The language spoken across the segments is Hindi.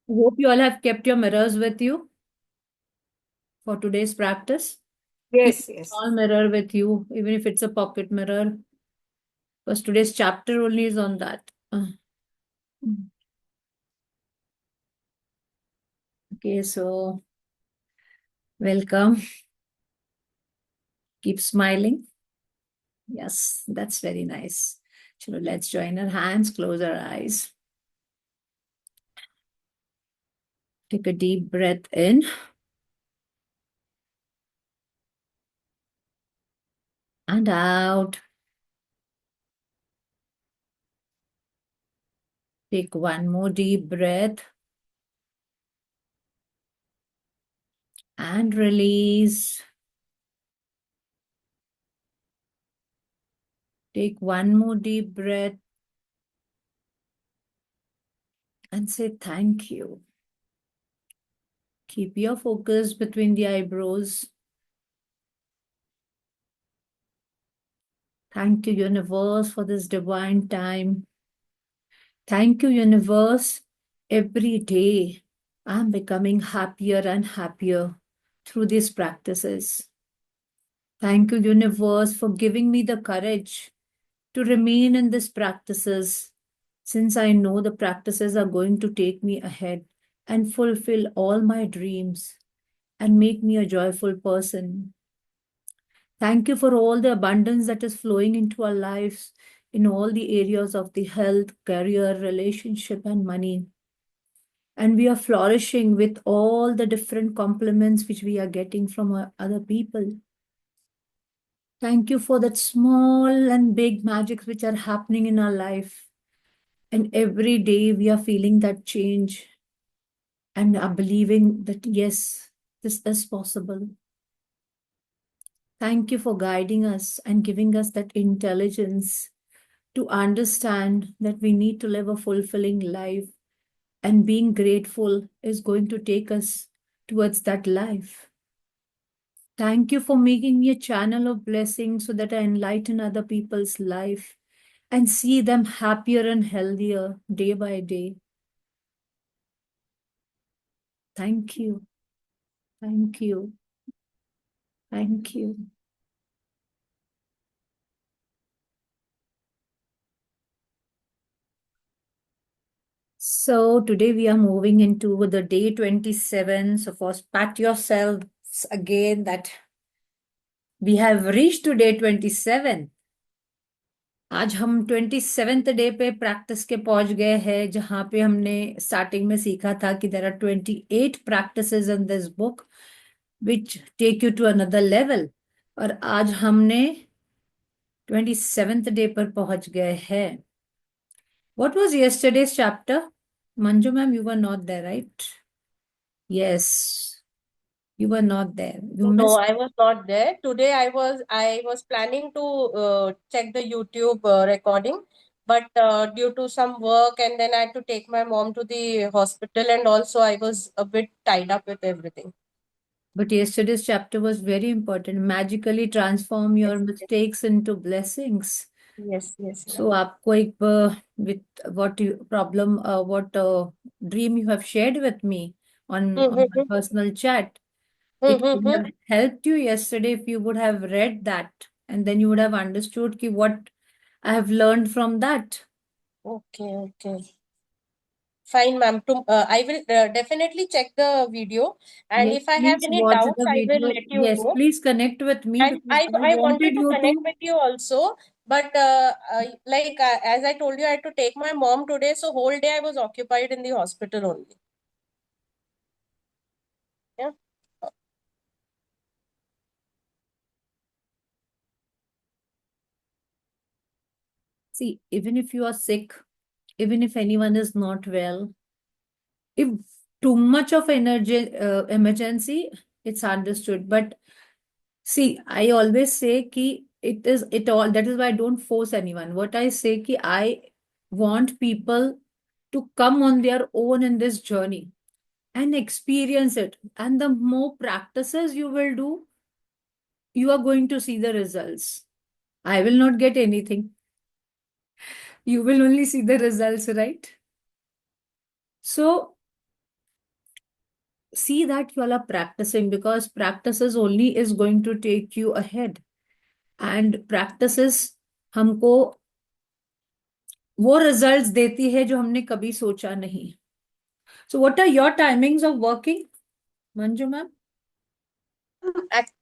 Hope you all have kept your mirrors with you for today's practice. Keep Yes, a yes. small mirror with you, even if it's a pocket mirror, because today's chapter only is on that. Okay, so welcome. Keep smiling. Yes, that's very nice. So let's join our hands, close our eyes. Take a deep breath in and out. Take one more deep breath and release. Take one more deep breath and say thank you. Keep your focus between the eyebrows. Thank you, universe, for this divine time. Thank you, universe. Every day, I'm becoming happier and happier through these practices. Thank you, universe, for giving me the courage to remain in these practices, since I know the practices are going to take me ahead and fulfill all my dreams and make me a joyful person. Thank you for all the abundance that is flowing into our lives in all the areas of the health, career, relationship, and money. And we are flourishing with all the different compliments which we are getting from other people. Thank you for that small and big magics which are happening in our life. And every day we are feeling that change and are believing that, yes, this is possible. Thank you for guiding us and giving us that intelligence to understand that we need to live a fulfilling life, and being grateful is going to take us towards that life. Thank you for making me a channel of blessing so that I enlighten other people's life and see them happier and healthier day by day. Thank you. Thank you. Thank you. So today we are moving into the day 27. So first pat yourselves again that we have reached to day 27. आज हम 27th डे पे प्रैक्टिस के पहुंच गए हैं, जहां पे हमने स्टार्टिंग में सीखा था कि there are 28 practices in this book which take you to another level, और आज हमने 27th डे पर पहुंच गए हैं. What was yesterday's chapter? Manju ma'am, you were not there, right? Yes, you were not there. You No, missed. I was not there. Today I was planning to check the YouTube recording, but due to some work and then I had to take my mom to the hospital and also I was a bit tied up with everything. But yesterday's chapter was very important. Magically transform your Yes, yes, mistakes into blessings. yes, yes, So, ma'am. आपको एक with what you problem, what dream you have shared with me on my Mm-hmm. personal chat, it would Mm-hmm. have helped you yesterday if you would have read that, and then you would have understood ki what I have learned from that. Okay, okay. Fine, ma'am. I will definitely check the video, and Yes, if I have please any watch doubts, the I will video. let you Yes, know. please connect with me And because I I wanted wanted to you connect to. with you also, but as I told you, I had to take my mom today, so whole day I was occupied in the hospital only. Yeah. See, even if you are sick, even if anyone is not well, if too much of energy, emergency, it's understood. But see, I always say ki it all. That is why I don't force anyone. What I say ki I want people to come on their own in this journey and experience it. And the more practices you will do, you are going to see the results. I will not get anything. You will only see the results, right? So see that you all are practicing, because practices only is going to take you ahead. And practices हमको वो रिजल्ट्स देती है जो हमने कभी सोचा नहीं. So what are your timings of working, Manju ma'am?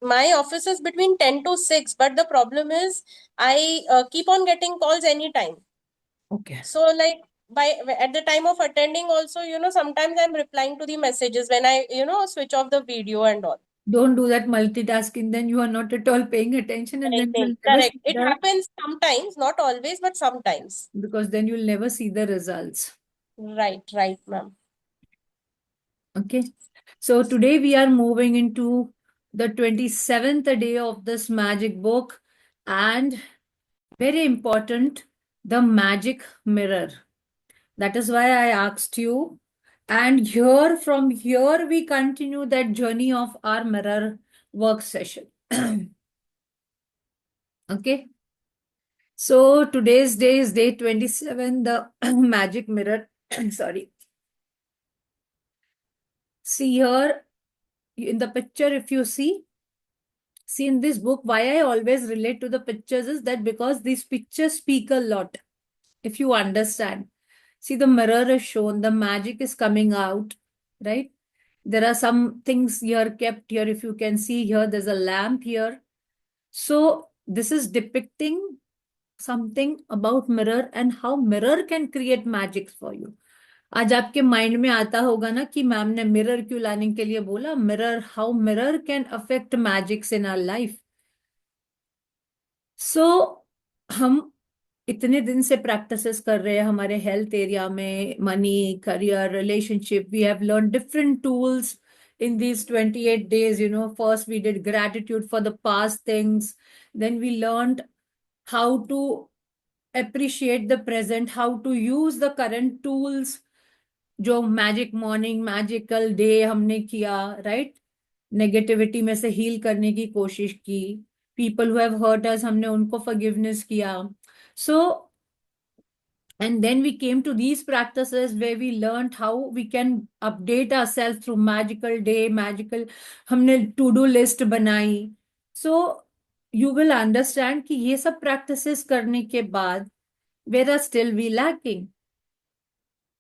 My office is between 10 to 6, but the problem is I keep on getting calls anytime. Okay. So like by at the time of attending also, sometimes I'm replying to the messages when I, switch off the video and all. Don't do that multitasking, then you are not at all paying attention, and Right, then right, you'll never correct. see It happens sometimes, not always, but sometimes. because then you'll never see the results. Right, right, ma'am. Okay. So today we are moving into the 27th day of this magic book, and very important, the magic mirror. That is why I asked you. And from here, we continue that journey of our mirror work session. Okay. So today's day is day 27, the magic mirror. Sorry. See here in the picture, if you see in this book, why I always relate to the pictures is that because these pictures speak a lot. If you understand, see, the mirror is shown, the magic is coming out, right? There are some things here kept here. If you can see here, there's a lamp here. So this is depicting something about mirror and how mirror can create magic for you. आज आपके माइंड में आता होगा ना कि मैम ने मिरर क्यों लाने के लिए बोला. Mirror, how mirror can affect magics in our life. So हम इतने दिन से प्रैक्टिसेस कर रहे हैं हमारे हेल्थ एरिया में, money, career, relationship. We have learn different tools in these 28 days. First we did gratitude for the past things, then we learned how to appreciate the present, how to use the current tools. जो मैजिक मॉर्निंग, मैजिकल डे हमने किया, राइट? नेगेटिविटी में से हील करने की कोशिश की. People who have hurt us, हमने उनको फॉरगिवनेस किया. सो and then we came to these practices where we learned how we can update ourselves through magical day, magical. हमने to do list बनाई. So you will understand कि ये सब practices करने के बाद where are still we lacking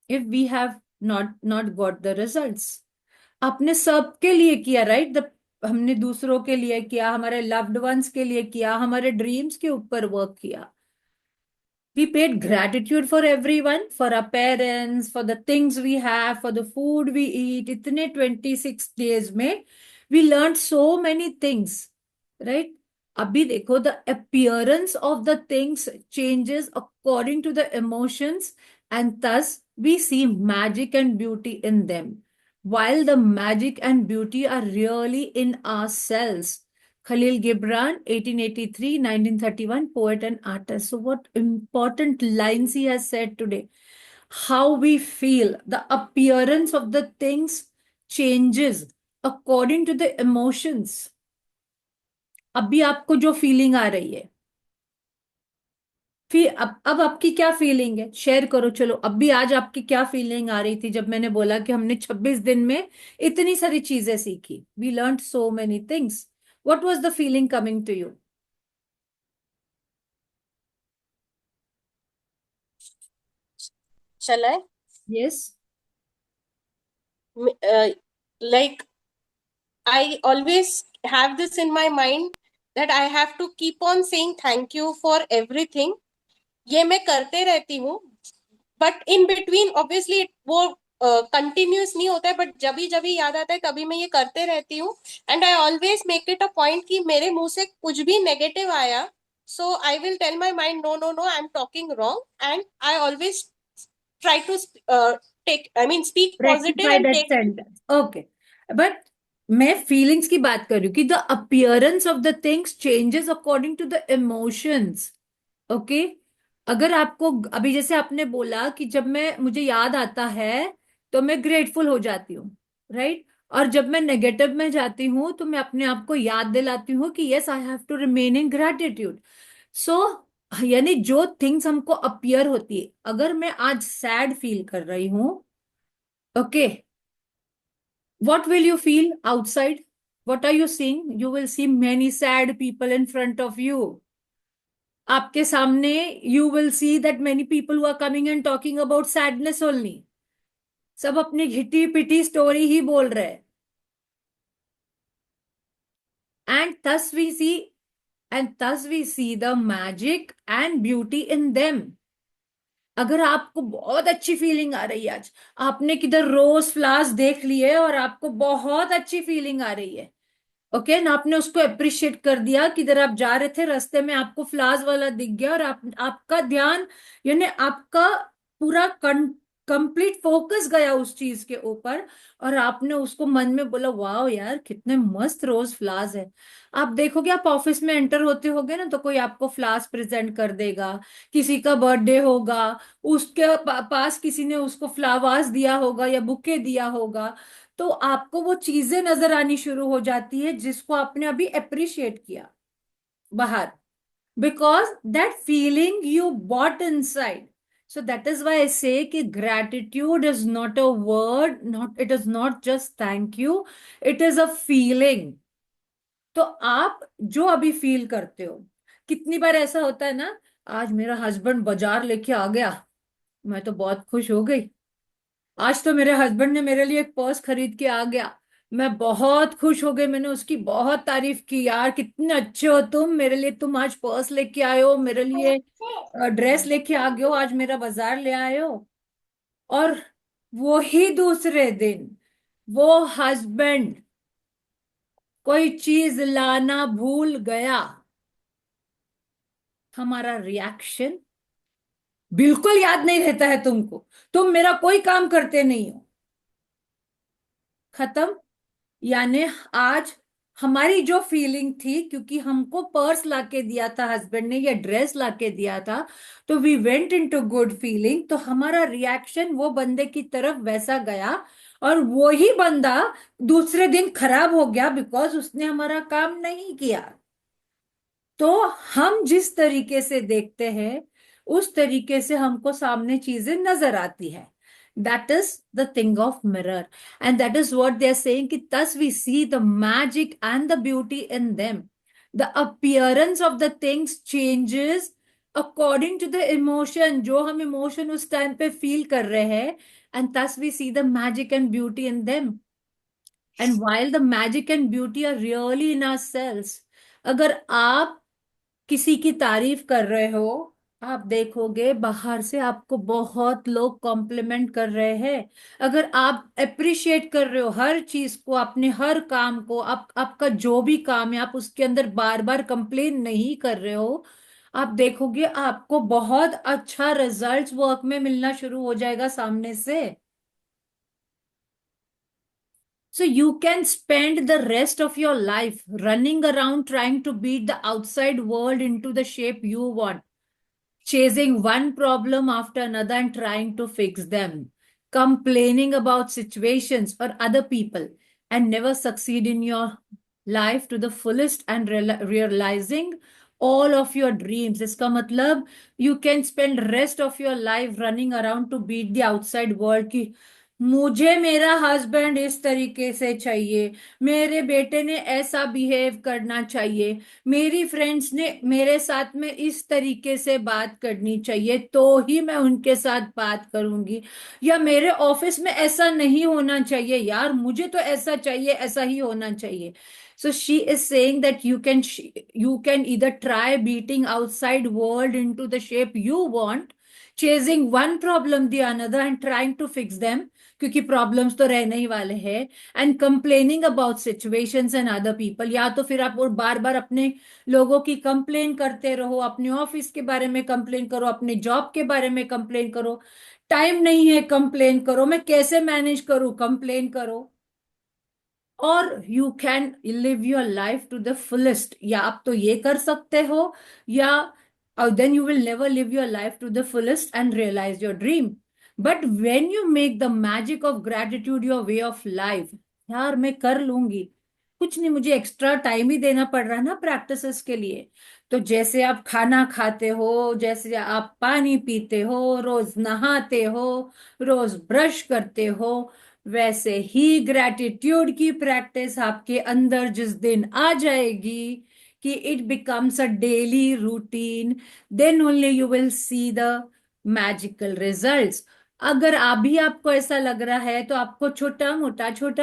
if we have not got the results. आपने सबके लिए किया, राइट? हमने दूसरों के लिए किया, हमारे लव्ड वंस के लिए किया, हमारे ड्रीम्स के ऊपर वर्क किया. We paid gratitude for everyone, for our parents, for the things we have, for the food we eat. इतने 26 days में we learned so many things, right? अभी देखो, the appearance of the things changes according to the emotions, and thus we see magic and beauty in them. While the magic and beauty are really in ourselves. Khalil Gibran, 1883, 1931, poet and artist. So what important lines he has said today. How we feel, the appearance of the things changes according to the emotions. अभी आपको जो फीलिंग आ रही है, फिर अब आपकी क्या फीलिंग है, शेयर करो. चलो, अभी आज आपकी क्या फीलिंग आ रही थी जब मैंने बोला कि हमने 26 दिन में इतनी सारी चीजें सीखी. We learn so many things. What was the feeling coming to you? Shall I? Yes. Like I always have this in my mind that I have to keep on saying thank you for everything. ये मैं करते रहती हूँ, बट इन बिटवीन ऑब्वियसली वो कंटिन्यूस नहीं होता है, बट जब भी याद आता है तभी मैं ये करते रहती हूँ. And I always make it a point कि मेरे मुंह से कुछ भी नेगेटिव आया, so I will tell my mind no no no, I am talking wrong, and I always try to speak positive Rectify and that take. sentence. Okay. But मैं फीलिंग्स की बात कर रही हूँ कि the appearance of the things changes according to the emotions. Okay. अगर आपको अभी जैसे आपने बोला कि जब मैं मुझे याद आता है तो मैं ग्रेटफुल हो जाती हूँ, राइट? और जब मैं नेगेटिव में जाती हूँ तो मैं अपने आप को याद दिलाती हूँ कि yes, I have to remain in gratitude. So यानी जो थिंग्स हमको अपियर होती है, अगर मैं आज सैड फील कर रही हूं, okay, What will you feel outside? What are you seeing? You will see many sad people in front of you. आपके सामने you will see that many people who are coming and talking about sadness only. सब अपनी घिटी पिटी स्टोरी ही बोल रहे हैं. And thus we see, and thus we see the magic and beauty in them. अगर आपको बहुत अच्छी फीलिंग आ रही है आज, आपने किधर रोज फ्लावर्स देख लिए और आपको बहुत अच्छी फीलिंग आ रही है, ओके ना, आपने उसको अप्रिशिएट कर दिया, किधर आप जा रहे थे रास्ते में आपको फ्लावर्स वाला दिख गया और आपका ध्यान, यानी आपका पूरा कंप्लीट फोकस गया उस चीज के ऊपर, और आपने उसको मन में बोला वाह यार कितने मस्त रोज फ्लावर्स है. आप देखोगे, आप ऑफिस में एंटर होते होगे ना, तो कोई आपको फ्लावर्स प्रेजेंट कर देगा, किसी का बर्थडे होगा, उसके पास किसी ने उसको फ्लावर्स दिया होगा या बुके दिया होगा, तो आपको वो चीजें नजर आनी शुरू हो जाती है जिसको आपने अभी अप्रिशिएट किया बाहर, because that feeling you bought inside. So that is why I say कि gratitude is not a word, not it is not just thank you, it is a feeling. तो आप जो अभी फील करते हो, कितनी बार ऐसा होता है ना, आज मेरा हस्बैंड बाजार लेके आ गया, मैं तो बहुत खुश हो गई. आज तो मेरे हस्बैंड ने मेरे लिए एक पर्स खरीद के आ गया, मैं बहुत खुश हो गई, मैंने उसकी बहुत तारीफ की, यार कितने अच्छे हो तुम, मेरे लिए तुम आज पर्स लेके आए हो, मेरे लिए ड्रेस लेके आ गए हो, आज मेरा बाजार ले आए हो. और वो ही दूसरे दिन वो हस्बैंड कोई चीज लाना भूल गया, हमारा रिएक्शन बिल्कुल याद नहीं रहता है तुमको, तुम मेरा कोई काम करते नहीं हो, खत्म. यानी आज हमारी जो फीलिंग थी, क्योंकि हमको पर्स लाके दिया था हस्बैंड ने या ड्रेस लाके दिया था, तो we went into good feeling, तो हमारा रिएक्शन वो बंदे की तरफ वैसा गया, और वो ही बंदा दूसरे दिन खराब हो गया बिकॉज उसने हमारा काम नहीं किया. तो हम जिस तरीके से देखते हैं उस तरीके से हमको सामने चीजें नजर आती है. That is the thing of mirror, and that is what they are saying कि thus we see the magic and the beauty in them. The appearance of the things changes according to the emotion, जो हम इमोशन उस टाइम पे फील कर रहे हैं, and thus we see the magic and beauty in them. And while the magic and beauty are really in ourselves, अगर आप किसी की तारीफ कर रहे हो, आप देखोगे बाहर से आपको बहुत लोग कॉम्प्लीमेंट कर रहे हैं. अगर आप अप्रिशिएट कर रहे हो हर चीज को, अपने हर काम को, आपका जो भी काम है आप उसके अंदर बार बार कंप्लेन नहीं कर रहे हो, आप देखोगे आपको बहुत अच्छा रिजल्ट्स वर्क में मिलना शुरू हो जाएगा सामने से. So you can spend the rest of your life running around trying to beat the outside world into the shape you want, chasing one problem after another and trying to fix them, complaining about situations or other people, and never succeed in your life to the fullest and realizing all of your dreams. इसका मतलब you can spend rest of your life running around to beat the outside world की मुझे मेरा हस्बैंड इस तरीके से चाहिए, मेरे बेटे ने ऐसा बिहेव करना चाहिए, मेरी फ्रेंड्स ने मेरे साथ में इस तरीके से बात करनी चाहिए तो ही मैं उनके साथ बात करूंगी, या मेरे ऑफिस में ऐसा नहीं होना चाहिए यार, मुझे तो ऐसा चाहिए, ऐसा ही होना चाहिए. So she is saying that you can either try beating outside world into the shape you want, chasing one problem the another and trying to fix them, क्योंकि प्रॉब्लम्स तो रहने ही वाले हैं, and complaining about situations and other people, या तो फिर आप और बार बार अपने लोगों की कंप्लेन करते रहो, अपने ऑफिस के बारे में कंप्लेन करो, अपने जॉब के बारे में कंप्लेन करो, टाइम नहीं है कंप्लेन करो, मैं कैसे मैनेज करूं कंप्लेन करो. और you can live your life to the fullest, या आप तो ये कर सकते हो, या then you will never live your life to the fullest and realise your dream. But when you make the magic of gratitude your way of life, यार मैं कर लूंगी, कुछ नहीं, मुझे एक्स्ट्रा टाइम ही देना पड़ रहा है ना प्रैक्टिसेस के लिए. तो जैसे आप खाना खाते हो, जैसे आप पानी पीते हो, रोज नहाते हो, रोज ब्रश करते हो, वैसे ही ग्रैटिट्यूड की प्रैक्टिस आपके अंदर जिस दिन आ जाएगी कि it becomes a daily routine, then only you will see the magical results. अगर अभी आपको ऐसा लग रहा है तो आपको छोटा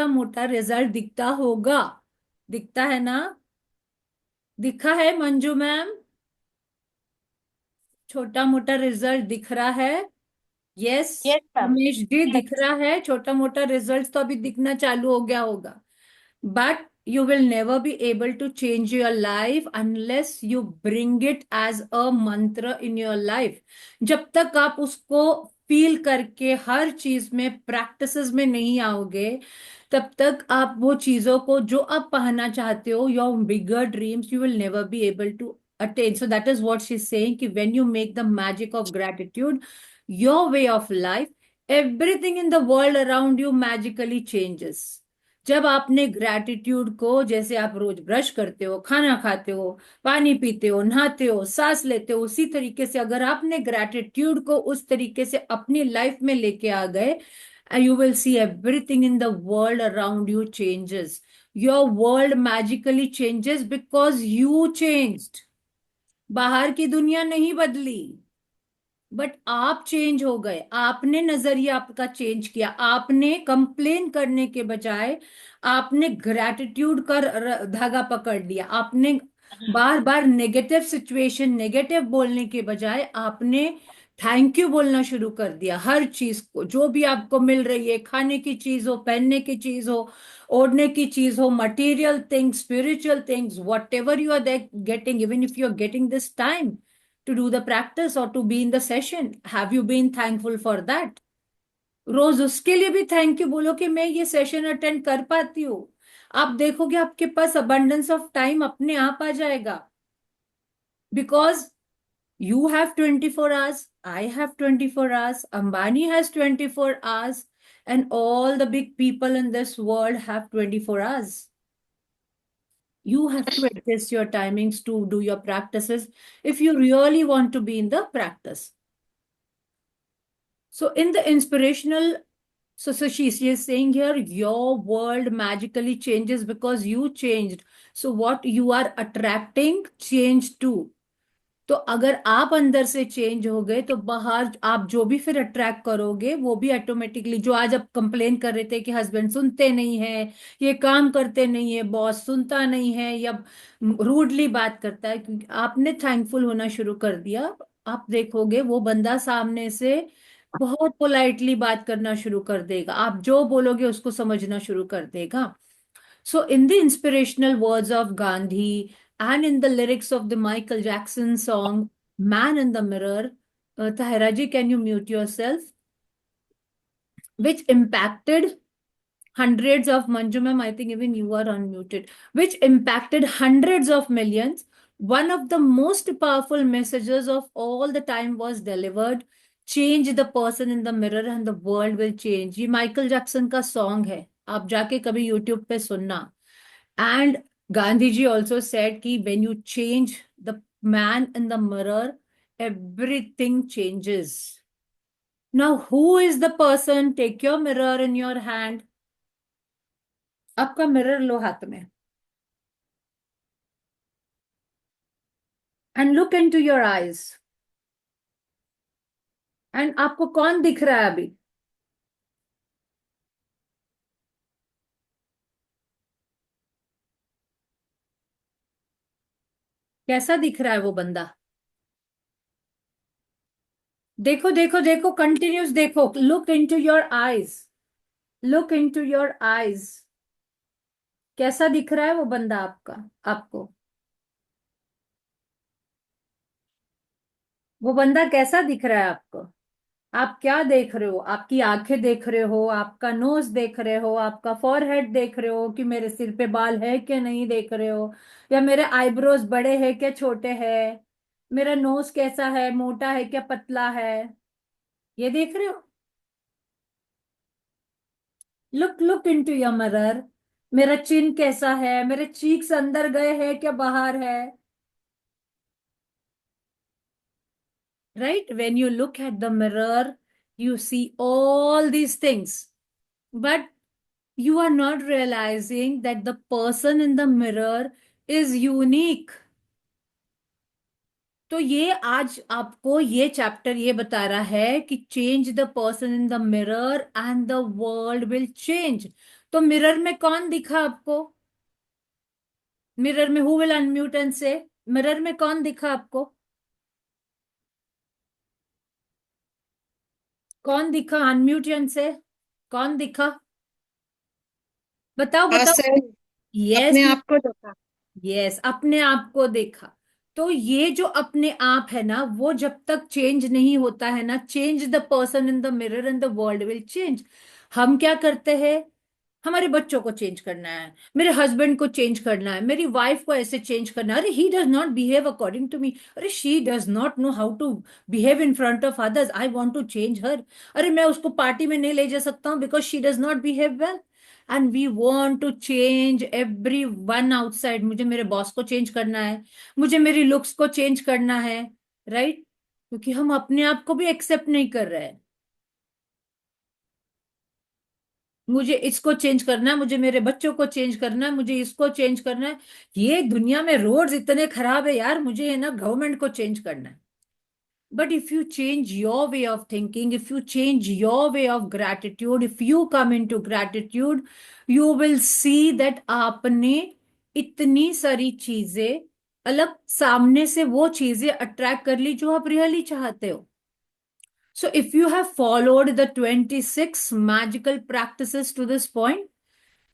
मोटा रिजल्ट दिखता होगा, दिखता है ना? दिखा है मंजू मैम? छोटा मोटा रिजल्ट दिख रहा है? Yes. Yes, ma'am. Umesh ji Yes. दिख रहा है, छोटा मोटा रिजल्ट तो अभी दिखना चालू हो गया होगा। But you will never be able to change your life unless you bring it as a mantra in your life। जब तक आप उसको फील करके हर चीज में प्रैक्टिसेस में नहीं आओगे, तब तक आप वो चीजों को जो आप पाना चाहते हो, your bigger dreams, you will never be able to attain। So that is what she's saying कि when you make the magic of gratitude your way of life, everything in the world around you magically changes। जब आपने ग्रैटिट्यूड को, जैसे आप रोज ब्रश करते हो, खाना खाते हो, पानी पीते हो, नहाते हो, सांस लेते हो, उसी तरीके से अगर आपने ग्रैटिट्यूड को उस तरीके से अपनी लाइफ में लेके आ गए, you will see everything in the world around you changes. Your world magically changes because you changed. बाहर की दुनिया नहीं बदली, बट आप चेंज हो गए। आपने नजरिया आपका चेंज किया, आपने कंप्लेन करने के बजाय आपने ग्रैटिट्यूड का धागा पकड़ लिया। आपने बार बार नेगेटिव सिचुएशन, नेगेटिव बोलने के बजाय आपने थैंक यू बोलना शुरू कर दिया। हर चीज को, जो भी आपको मिल रही है, खाने की चीज हो, पहनने की चीज हो, ओढ़ने की चीज हो, material things, spiritual things, whatever you are getting, even if you are getting this time to do the practice or to be in the session, have you been thankful for that? रोज उसके लिए भी थैंक यू बोलो कि मैं ये सेशन अटेंड कर पाती हूँ। आप देखोगे आपके पास abundance ऑफ टाइम अपने आप आ जाएगा। Because you have 24 hours, I have 24 hours, Ambani has 24 hours, and all the big people in this world have 24 hours. You have to adjust your timings to do your practices if you really want to be in the practice. So in the inspirational, so she is saying here, your world magically changes because you changed. So what you are attracting change too. तो अगर आप अंदर से चेंज हो गए तो बाहर आप जो भी फिर अट्रैक्ट करोगे वो भी ऑटोमेटिकली, जो आज आप कंप्लेन कर रहे थे कि हस्बैंड सुनते नहीं है, ये काम करते नहीं है, बॉस सुनता नहीं है, या रूडली बात करता है, क्योंकि आपने थैंकफुल होना शुरू कर दिया, आप देखोगे वो बंदा सामने से बहुत पोलाइटली बात करना शुरू कर देगा। आप जो बोलोगे उसको समझना शुरू कर देगा। So, in the inspirational words of Gandhi and in the lyrics of the Michael Jackson song Man in the Mirror, Tahira ji, can you mute yourself? Which impacted hundreds of, Manju ma'am, I think even you are unmuted, which impacted hundreds of millions. One of the most powerful messages of all the time was delivered. Change the person in the mirror and the world will change। ये माइकल जैक्सन का सॉन्ग है, आप जाके कभी यूट्यूब पे सुनना। And Gandhiji also said कि when you change the man in the mirror, everything changes। Now, who is the person? Take your mirror in your hand। आपका मिरर लो हाथ में and look into your eyes। And आपको कौन दिख रहा है अभी? कैसा दिख रहा है वो बंदा? देखो देखो देखो, कंटिन्यूस देखो, look into your eyes, look into your eyes. कैसा दिख रहा है वो बंदा आपका, आपको? वो बंदा कैसा दिख रहा है आपको? आप क्या देख रहे हो? आपकी आंखें देख रहे हो, आपका नोज देख रहे हो, आपका फॉरहेड देख रहे हो कि मेरे सिर पे बाल है क्या नहीं देख रहे हो, या मेरे आईब्रोज बड़े हैं क्या छोटे हैं, मेरा नोज कैसा है, मोटा है क्या पतला है, ये देख रहे हो? Look look into your mirror. मेरा चिन कैसा है, मेरे चीक्स अंदर गए हैं क्या बाहर है? Right, when you look at the mirror, you see all these things। but you are not realizing that the person in the mirror is unique. तो ये आज आपको ये चैप्टर ये बता रहा है कि change the person in the mirror and the world will change. तो मिरर में कौन दिखा आपको? मिरर में हु विल अनम्यूट एंड से? मिरर में कौन दिखा आपको? कौन दिखा? अनम्यूट एंड से कौन दिखा? बताओ हाँ बताओ। Sir, yes. अपने आप को देखा। यस, अपने आप को देखा। तो ये जो अपने आप है ना, वो जब तक चेंज नहीं होता है ना, change the person in the mirror and the world will change. हम क्या करते हैं? हमारे बच्चों को चेंज करना है, मेरे हस्बैंड को चेंज करना है, मेरी वाइफ को ऐसे चेंज करना है। अरे he does not behave according to me, अरे she does not know how to behave in front of others, I want to change her. अरे मैं उसको पार्टी में नहीं ले जा सकता हूँ because she does not behave well. And we want to change everyone outside. मुझे मेरे बॉस को चेंज करना है, मुझे मेरी लुक्स को चेंज करना है, राइट? क्योंकि हम अपने आप को भी एक्सेप्ट नहीं कर रहे हैं। मुझे इसको चेंज करना है, मुझे मेरे बच्चों को चेंज करना है, मुझे इसको चेंज करना है। ये दुनिया में रोड्स इतने खराब है यार, मुझे है ना गवर्नमेंट को चेंज करना है। But if you change your way of thinking, if you change your way of gratitude, if you come in to gratitude, you will see that आपने इतनी सारी चीजें अलग सामने से वो चीजें अट्रैक्ट कर ली जो आप रियली चाहते हो। So if you have followed the 26 magical practices to this point,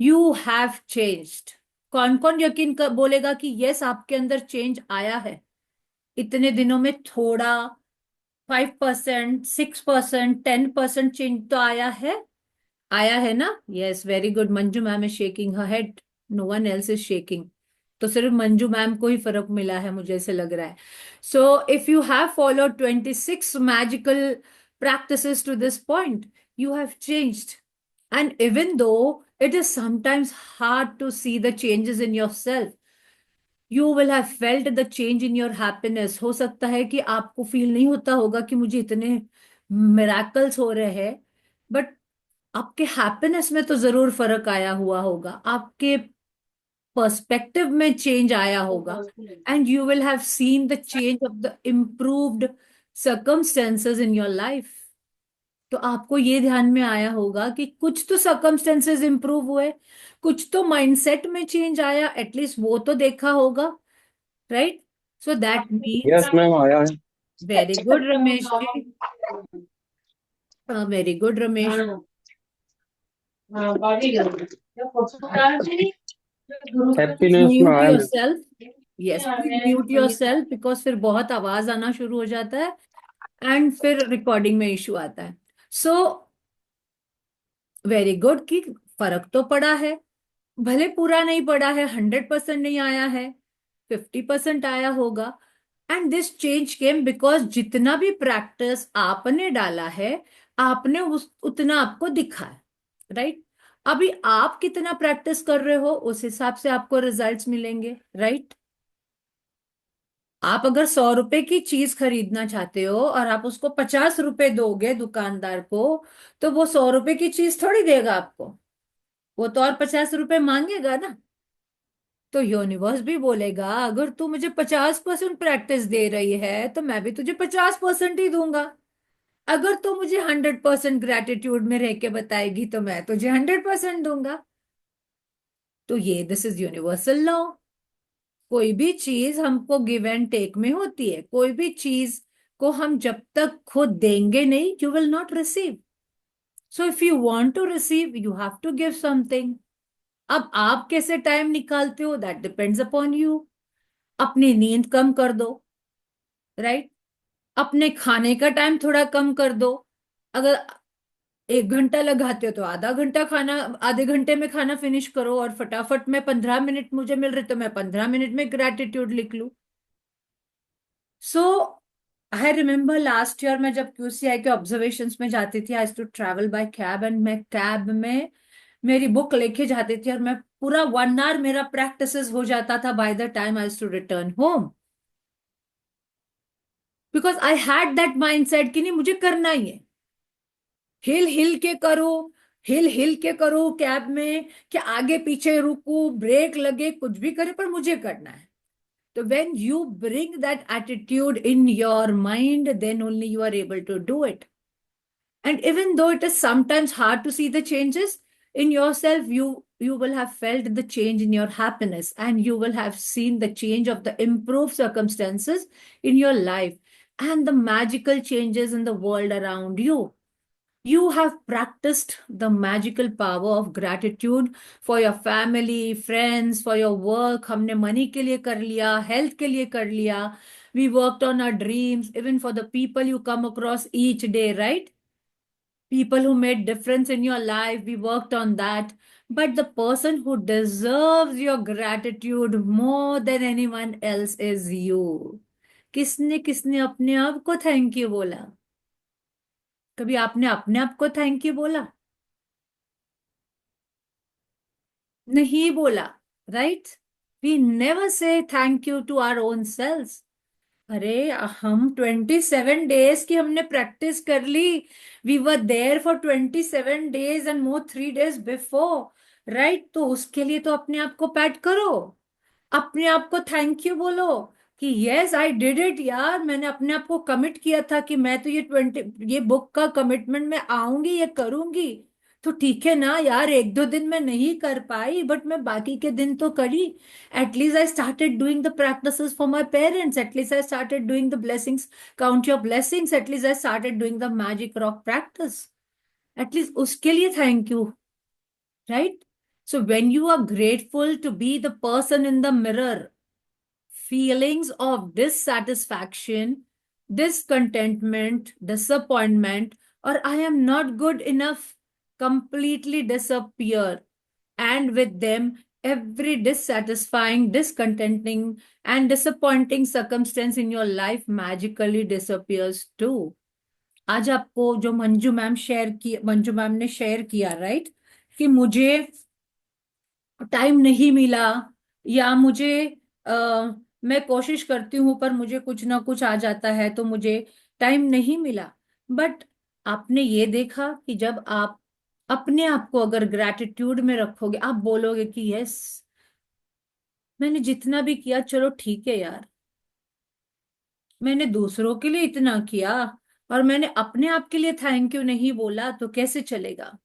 you have changed. कौन कौन यकीन कर बोलेगा कि यस आपके अंदर चेंज आया है इतने दिनों में? थोड़ा 5%, 6%, 10% चेंज तो आया है। आया है ना? Yes, very good. Manju ma'am is shaking her head, no one else is shaking. तो सिर्फ मंजू मैम को ही फर्क मिला है, मुझे ऐसे लग रहा है। सो if you have followed 26 magical practices to this point, you have changed. And even though it is sometimes hard to see the changes in yourself, you will have felt the change in your happiness. हो सकता है कि आपको फील नहीं होता होगा कि मुझे इतने मिराकल्स हो रहे हैं, बट आपके हैप्पीनेस में तो जरूर फर्क आया हुआ होगा, आपके पर्सपेक्टिव में चेंज आया होगा। And you will have seen the change of the improved circumstances in your life. तो आपको ये ध्यान में आया होगा कि कुछ तो सर्कमस्टेंसेस इंप्रूव हुए, कुछ तो माइंडसेट में चेंज आया, एटलीस्ट वो तो देखा होगा, right? So that means yes ma'am, आया है। Very good Ramesh ji, very good Ramesh. Happiness में म्यूट आया your ma'am. Self. Yes, please mute your self, because फिर बहुत आवाज आना शुरू हो जाता है एंड फिर रिकॉर्डिंग में इशू आता है। सो वेरी गुड कि फर्क तो पड़ा है, भले पूरा नहीं पड़ा है, 100% नहीं आया है, 50% आया होगा। And this change came because जितना भी प्रैक्टिस आपने डाला है, आपने उस उतना आपको दिखा है, राइट? अभी आप कितना प्रैक्टिस कर रहे हो उस हिसाब से आपको रिजल्ट्स मिलेंगे, राइट? आप अगर 100 रुपए की चीज खरीदना चाहते हो और आप उसको 50 रुपए दोगे दुकानदार को, तो वो 100 रुपए की चीज थोड़ी देगा आपको, वो तो और 50 रुपए मांगेगा ना। तो यूनिवर्स भी बोलेगा अगर तू मुझे 50% प्रैक्टिस दे रही है तो मैं भी तुझे 50% ही दूंगा। अगर तू मुझे 100% ग्रेटिट्यूड में रह के बताएगी तो मैं तुझे 100% दूंगा। तो ये दिस इज यूनिवर्सल लॉ। कोई भी चीज हमको गिव एंड टेक में होती है, कोई भी चीज को हम जब तक खुद देंगे नहीं, you will not receive. So if you want to receive, you have to give something. अब आप कैसे टाइम निकालते हो, दैट डिपेंड्स अपॉन यू। अपनी नींद कम कर दो, राइट? अपने खाने का टाइम थोड़ा कम कर दो। अगर 1 घंटा लगाते हो तो आधा घंटा खाना, आधे घंटे में खाना फिनिश करो, और फटाफट में 15 मिनट मुझे मिल रहे तो मैं 15 मिनट में ग्रेटिट्यूड लिख लूं। So I remember last year मैं जब क्यूसीआई के ऑब्जर्वेशंस में जाती थी, I to travel by cab, and मैं कैब में मेरी बुक लेके जाती थी और मैं पूरा 1 आवर मेरा प्रैक्टिस हो जाता था by the time I to return home, because I had that mindset कि नहीं मुझे करना ही है। हिल हिल के करो, हिल हिल के करूँ कैब में, कि आगे पीछे रुकू, ब्रेक लगे, कुछ भी करे, पर मुझे करना है। तो when you bring that attitude in your mind, then only you are able to do it. And even though it is sometimes hard to see the changes in yourself, you will have felt the change in your happiness, and you will have seen the change of the improved circumstances in your life, and the magical changes in the world around you. You have practiced the magical power of gratitude for your family, friends, for your work. हमने money के लिए कर लिया, health के लिए कर लिया. We worked on our dreams, even for the people you come across each day, right? People who made difference in your life, we worked on that. But the person who deserves your gratitude more than anyone else is you. किसने किसने अपने आप को थैंक यू बोला? कभी आपने अपने आप को थैंक यू बोला? नहीं बोला, right? We never say thank you to our own selves. अरे हम 27 डेज की हमने प्रैक्टिस कर ली. We were there for 27 days and more 3 days before, right? तो उसके लिए तो अपने आप को पैट करो, अपने आप को थैंक यू बोलो कि यस आई डिड इट यार. मैंने अपने आप को कमिट किया था कि मैं तो ये बुक का कमिटमेंट में आऊंगी, ये करूंगी. तो ठीक है ना यार, एक दो दिन मैं नहीं कर पाई, बट मैं बाकी के दिन तो करी. At least I started doing the practices for my parents. At least I started doing the blessings, count your blessings. At least I started doing the magic rock practice. At least उसके लिए thank you, right? So when you are grateful to be the person in the mirror, feelings of dissatisfaction, discontentment, disappointment, or I am not good enough completely disappear. And with them, every dissatisfying, discontenting, and disappointing circumstance in your life magically disappears too. आज आपको जो मंजू मैम ने शेयर किया, राइट, कि मुझे टाइम नहीं मिला, या मुझे मैं कोशिश करती हूँ पर मुझे कुछ ना कुछ आ जाता है तो मुझे टाइम नहीं मिला. बट आपने ये देखा कि जब आप अपने आप को अगर ग्रैटिट्यूड में रखोगे, आप बोलोगे कि यस, मैंने जितना भी किया चलो ठीक है यार, मैंने दूसरों के लिए इतना किया और मैंने अपने आप के लिए थैंक यू नहीं बोला, तो कैसे चलेगा?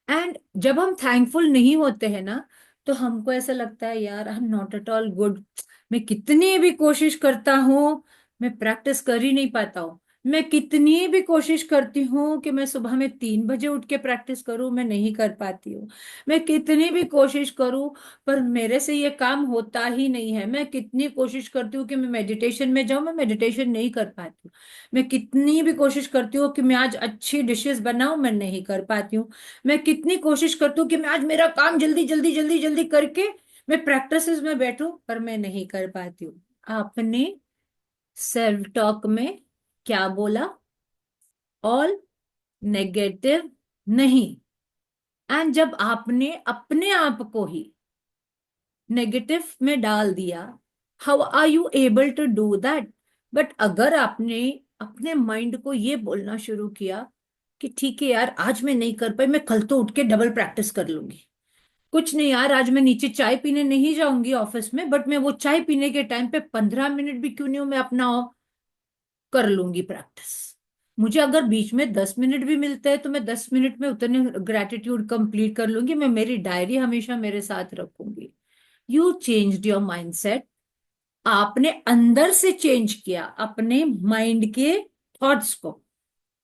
एंड जब हम थैंकफुल नहीं होते हैं ना, तो हमको ऐसा लगता है यार आई am not at all good. मैं कितनी भी कोशिश करता हूँ, मैं प्रैक्टिस कर ही नहीं पाता हूँ. मैं कितनी भी कोशिश करती हूँ कि मैं सुबह में 3 बजे उठ के प्रैक्टिस करूँ, मैं नहीं कर पाती हूँ. मैं कितनी भी कोशिश करूँ, पर मेरे से ये काम होता ही नहीं है. मैं कितनी कोशिश करती हूँ कि मैं मेडिटेशन में जाऊँ, मैं मेडिटेशन नहीं कर पाती हूँ. मैं कितनी भी कोशिश करती हूँ कि मैं आज अच्छी डिशेस बनाऊं, मैं नहीं कर पाती हूँ. मैं कितनी कोशिश करती हूँ कि मैं आज मेरा काम जल्दी जल्दी जल्दी जल्दी करके मैं प्रैक्टिस में बैठूं, पर मैं नहीं कर पाती हूँ. आपने सेल्फ टॉक में क्या बोला? ऑल नेगेटिव नहीं. एंड जब आपने अपने आप को ही नेगेटिव में डाल दिया, how are you able to do that? But अगर आपने अपने माइंड को ये बोलना शुरू किया कि ठीक है यार, आज मैं नहीं कर पाई, मैं कल तो उठ के डबल प्रैक्टिस कर लूंगी. कुछ नहीं यार, आज मैं नीचे चाय पीने नहीं जाऊंगी ऑफिस में, बट मैं वो चाय पीने के टाइम पे 15 मिनट भी क्यों नहीं हो, मैं अपना कर लूंगी प्रैक्टिस. मुझे अगर बीच में 10 मिनट भी मिलते हैं तो मैं 10 मिनट में उतने ग्रेटिट्यूड कंप्लीट कर लूंगी. मैं मेरी डायरी हमेशा मेरे साथ रखूंगी. You changed your mindset. आपने अंदर से चेंज किया अपने माइंड के थॉट्स को.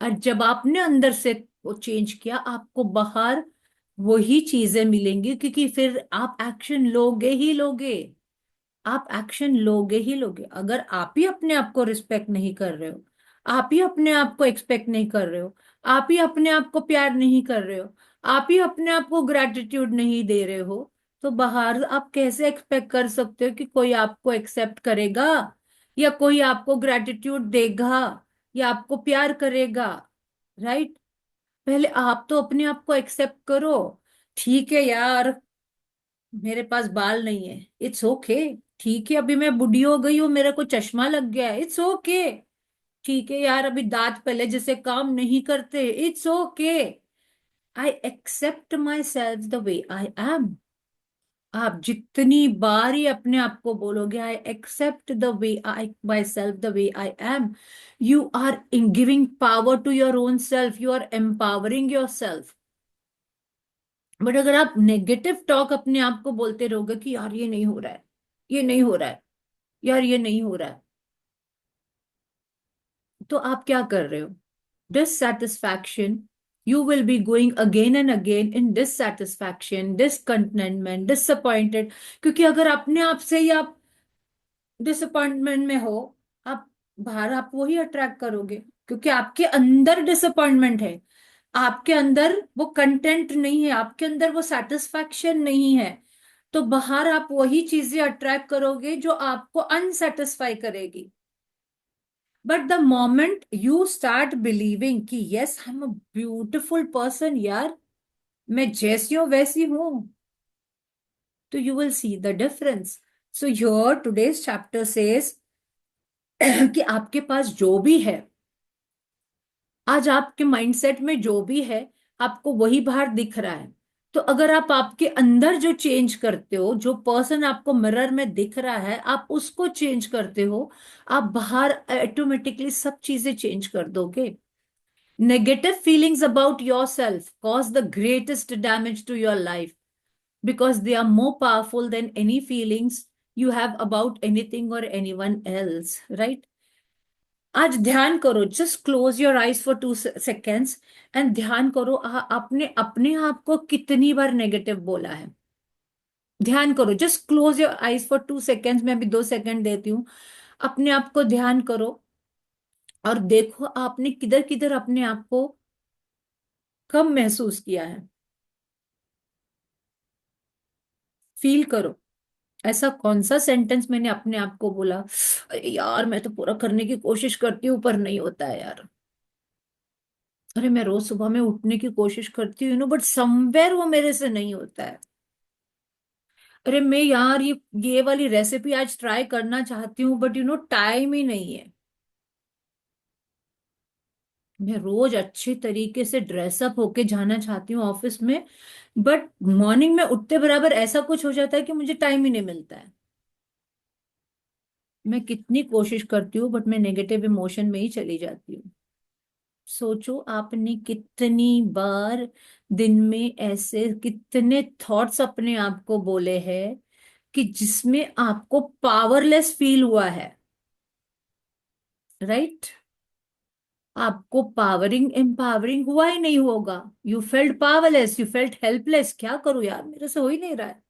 और जब आपने अंदर से वो चेंज किया, आपको बाहर वही चीजें मिलेंगी, क्योंकि फिर आप एक्शन लोगे ही लोगे. आप एक्शन लोगे ही लोगे. अगर आप ही अपने आप को रिस्पेक्ट नहीं कर रहे हो, आप ही अपने आप को एक्सपेक्ट नहीं कर रहे हो, आप ही अपने आप को प्यार नहीं कर रहे हो, आप ही अपने आप को ग्रेटिट्यूड नहीं दे रहे हो, तो बाहर आप कैसे एक्सपेक्ट कर सकते हो कि कोई आपको एक्सेप्ट करेगा, या कोई आपको ग्रेटिट्यूड देगा, या आपको प्यार करेगा? राइट? पहले आप तो अपने आप को एक्सेप्ट करो. ठीक है यार, मेरे पास बाल नहीं है, इट्स ओके. ठीक है, अभी मैं बुढ़ी हो गई हूँ, मेरे को चश्मा लग गया है, इट्स ओके. ठीक है यार, अभी दांत पहले जैसे काम नहीं करते, it's okay. I accept myself the way I am. आप जितनी बार ही अपने आप को बोलोगे I accept the way I myself the way I am, you are in giving power to your own self, you are empowering yourself. But अगर आप नेगेटिव टॉक अपने आप को बोलते रहोगे कि यार ये नहीं हो रहा है, ये नहीं हो रहा है, यार ये नहीं हो रहा है, तो आप क्या कर रहे हो? Dissatisfaction, you will be going again and again in dissatisfaction, discontentment, disappointed। क्योंकि अगर अपने आप से ही आप डिसअपॉइंटमेंट में हो, आप बाहर आप वही अट्रैक्ट करोगे, क्योंकि आपके अंदर डिसअपॉइंटमेंट है, आपके अंदर वो कंटेंट नहीं है, आपके अंदर वो सेटिस्फैक्शन नहीं है, तो बाहर आप वही चीजें अट्रैक्ट करोगे जो आपको अनसेटिस्फाई करेगी। But the moment you start believing कि yes I am a beautiful person, यार मैं जैसी हूं वैसी हूं, तो you will see the difference. So your today's chapter says कि आपके पास जो भी है, आज आपके माइंडसेट में जो भी है, आपको वही बाहर दिख रहा है। तो अगर आप आपके अंदर जो चेंज करते हो, जो पर्सन आपको मिरर में दिख रहा है, आप उसको चेंज करते हो, आप बाहर ऑटोमेटिकली सब चीजें चेंज कर दोगे। Negative feelings about yourself cause the greatest damage to your life because they are more powerful than any feelings you have about anything or anyone else, right? आज ध्यान करो, just close your eyes for 2 seconds and ध्यान करो आपने अपने आप को कितनी बार नेगेटिव बोला है। ध्यान करो, just close your eyes for 2 seconds, मैं अभी 2 सेकंड देती हूँ। अपने आप को ध्यान करो और देखो आपने किधर किधर अपने आप को कम महसूस किया है। फील करो, ऐसा कौन सा सेंटेंस मैंने अपने आप को बोला, "अरे यार मैं तो पूरा करने की कोशिश करती हूँ पर नहीं होता है यार, अरे मैं रोज सुबह में उठने की कोशिश करती हूँ बट समवेयर वो मेरे से नहीं होता है, अरे मैं यार ये वाली रेसिपी आज ट्राई करना चाहती हूँ बट टाइम ही नहीं है, मैं रोज अच्छे तरीके से ड्रेसअप होके जाना चाहती हूँ ऑफिस में, बट मॉर्निंग में उठते बराबर ऐसा कुछ हो जाता है कि मुझे टाइम ही नहीं मिलता है। मैं कितनी कोशिश करती हूँ बट मैं नेगेटिव इमोशन में ही चली जाती हूँ। सोचो आपने कितनी बार दिन में ऐसे कितने थॉट्स अपने आप को बोले हैं कि जिसमें आपको पावरलेस फील हुआ है, राइट? आपको पावरिंग एम्पावरिंग हुआ ही नहीं होगा, you felt powerless, you felt helpless, क्या करूं यार मेरे से हो ही नहीं रहा है,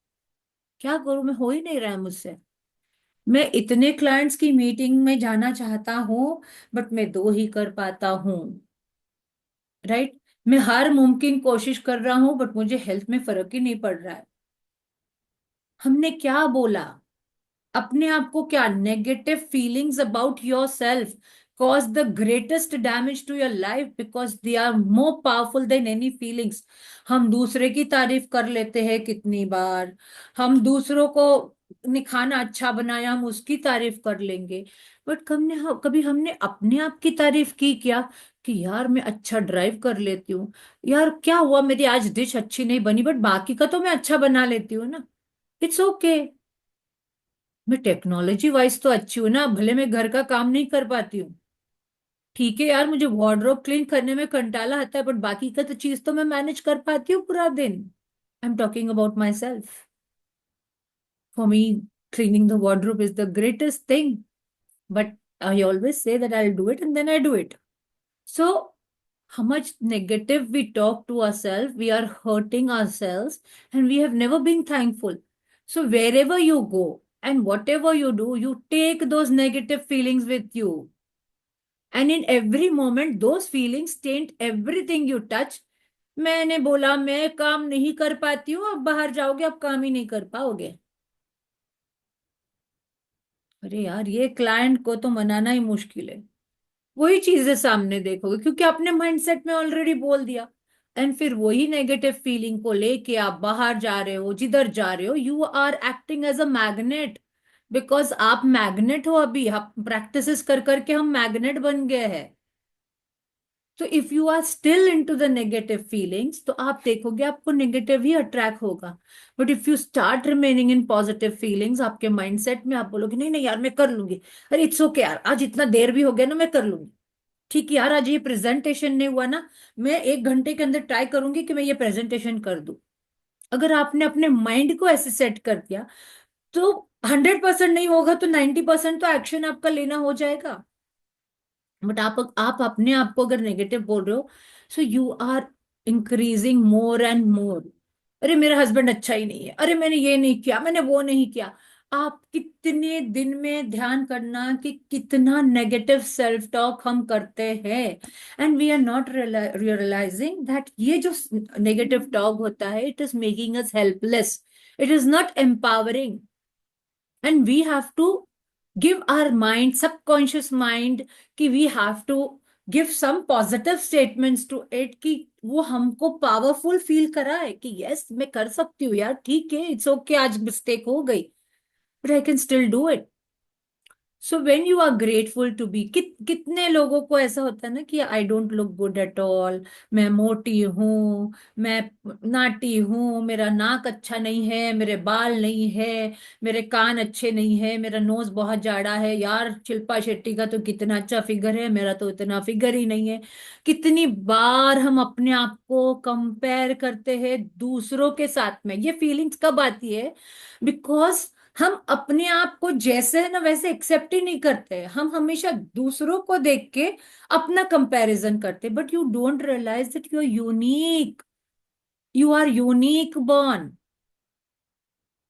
क्या करूं मैं, हो ही नहीं रहा है मुझसे, मैं इतने क्लाइंट्स की मीटिंग में जाना चाहता हूं बट मैं 2 ही कर पाता हूं, राइट? मैं हर मुमकिन कोशिश कर रहा हूं बट मुझे हेल्थ में फर्क ही नहीं पड़ रहा है। हमने क्या बोला अपने आप को? क्या negative feelings about yourself cause the greatest damage to your life because they are more powerful than any feelings. हम दूसरे की तारीफ कर लेते हैं कितनी बार, हम दूसरों को ने खाना अच्छा बनाया हम उसकी तारीफ कर लेंगे, बट कभी हमने अपने आप की तारीफ की क्या कि यार मैं अच्छा ड्राइव कर लेती हूँ, यार क्या हुआ मेरी आज डिश अच्छी नहीं बनी बट बाकी का तो मैं अच्छा बना लेती हूँ ना, इट्स ओके। मैं टेक्नोलॉजी वाइज तो अच्छी हूँ ना, भले मैं घर का काम नहीं कर पाती हूँ, ठीक है यार, मुझे वार्डरोब क्लीन करने में कंटाला आता है बट बाकी का तो चीज तो मैं मैनेज कर पाती हूँ पूरा दिन। आई am talking about my self. For me cleaning the wardrobe is the greatest thing, but I always say that I'll do it and then I do it. So how much negative we talk to ourselves, we are hurting ourselves and we have never been thankful. So wherever you go and whatever you do, you take those negative feelings with you, and in every moment those feelings taint everything you touch। मैंने बोला मैं काम नहीं कर पाती हूँ, अब बाहर जाओगे अब काम ही नहीं कर पाओगे, अरे यार ये क्लाइंट को तो मनाना ही मुश्किल है, वही चीजें सामने देखोगे क्योंकि आपने माइंडसेट में ऑलरेडी बोल दिया, एंड फिर वही नेगेटिव फीलिंग को लेके आप बाहर जा रहे हो, जिधर जा रहे हो you are acting as a magnet, because आप मैग्नेट हो, अभी आप प्रैक्टिसेस कर करके हम मैग्नेट बन गए हैं। तो if you are still in to the negative feelings, तो आप देखोगे आपको नेगेटिव ही अट्रैक्ट होगा। But if you start remaining in positive feelings, आपके माइंडसेट में आप बोलोगे नहीं नहीं यार मैं कर लूंगी, अरे इट्स ओके यार, आज इतना देर भी हो गया ना, मैं कर लूंगी, ठीक है यार, आज ये प्रेजेंटेशन नहीं हुआ ना, मैं 1 घंटे के अंदर ट्राई करूंगी कि मैं ये प्रेजेंटेशन कर दूं। अगर आपने अपने माइंड को ऐसे सेट कर दिया, तो 100% नहीं होगा तो 90% तो एक्शन आपका लेना हो जाएगा। बट आप अपने आप को अगर नेगेटिव बोल रहे हो, so you are increasing more and more. अरे मेरा हस्बैंड अच्छा ही नहीं है, अरे मैंने ये नहीं किया, मैंने वो नहीं किया। आप कितने दिन में ध्यान करना कि कितना नेगेटिव सेल्फ टॉक हम करते हैं, and we are not realising that ये जो नेगेटिव टॉक होता है, it is making us helpless, it is not empowering. And we have to give our mind, subconscious mind, कि we have to give some positive statements to it, कि वो हमको पावरफुल फील कराए कि यस मैं कर सकती हूँ यार, ठीक है, इट्स ओके, आज मिस्टेक हो गई, but I can still do it. So when you are grateful to be, कितने लोगों को ऐसा होता है ना कि I don't look good at all, मैं मोटी हूँ, मैं नाटी हूँ, मेरा नाक अच्छा नहीं है, मेरे बाल नहीं है, मेरे कान अच्छे नहीं है, मेरा नोज बहुत जाड़ा है, यार शिल्पा शेट्टी का तो कितना अच्छा फिगर है, मेरा तो इतना फिगर ही नहीं है। कितनी बार हम अपने आप को कंपेयर करते हैं दूसरों के साथ में। ये फीलिंग्स कब आती है? बिकॉज हम अपने आप को जैसे है ना वैसे एक्सेप्ट ही नहीं करते, हम हमेशा दूसरों को देख के अपना कंपैरिजन करते। But you don't realise that you are unique, you are unique born.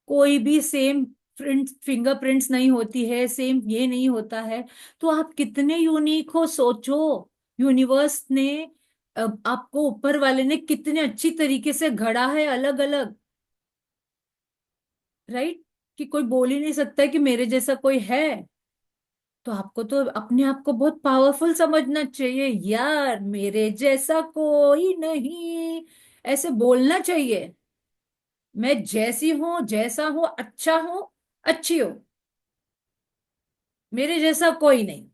कोई भी सेम फिंगरप्रिंट्स नहीं होती है, सेम ये नहीं होता है। तो आप कितने यूनिक हो, सोचो। यूनिवर्स ने आपको, ऊपर वाले ने कितने अच्छी तरीके से गढ़ा है, अलग अलग, राइट? कि कोई बोल ही नहीं सकता कि मेरे जैसा कोई है। तो आपको तो अपने आप को बहुत पावरफुल समझना चाहिए, यार मेरे जैसा कोई नहीं, ऐसे बोलना चाहिए। मैं जैसी हूं, जैसा हूं, अच्छा हूं, अच्छी हूं, मेरे जैसा कोई नहीं।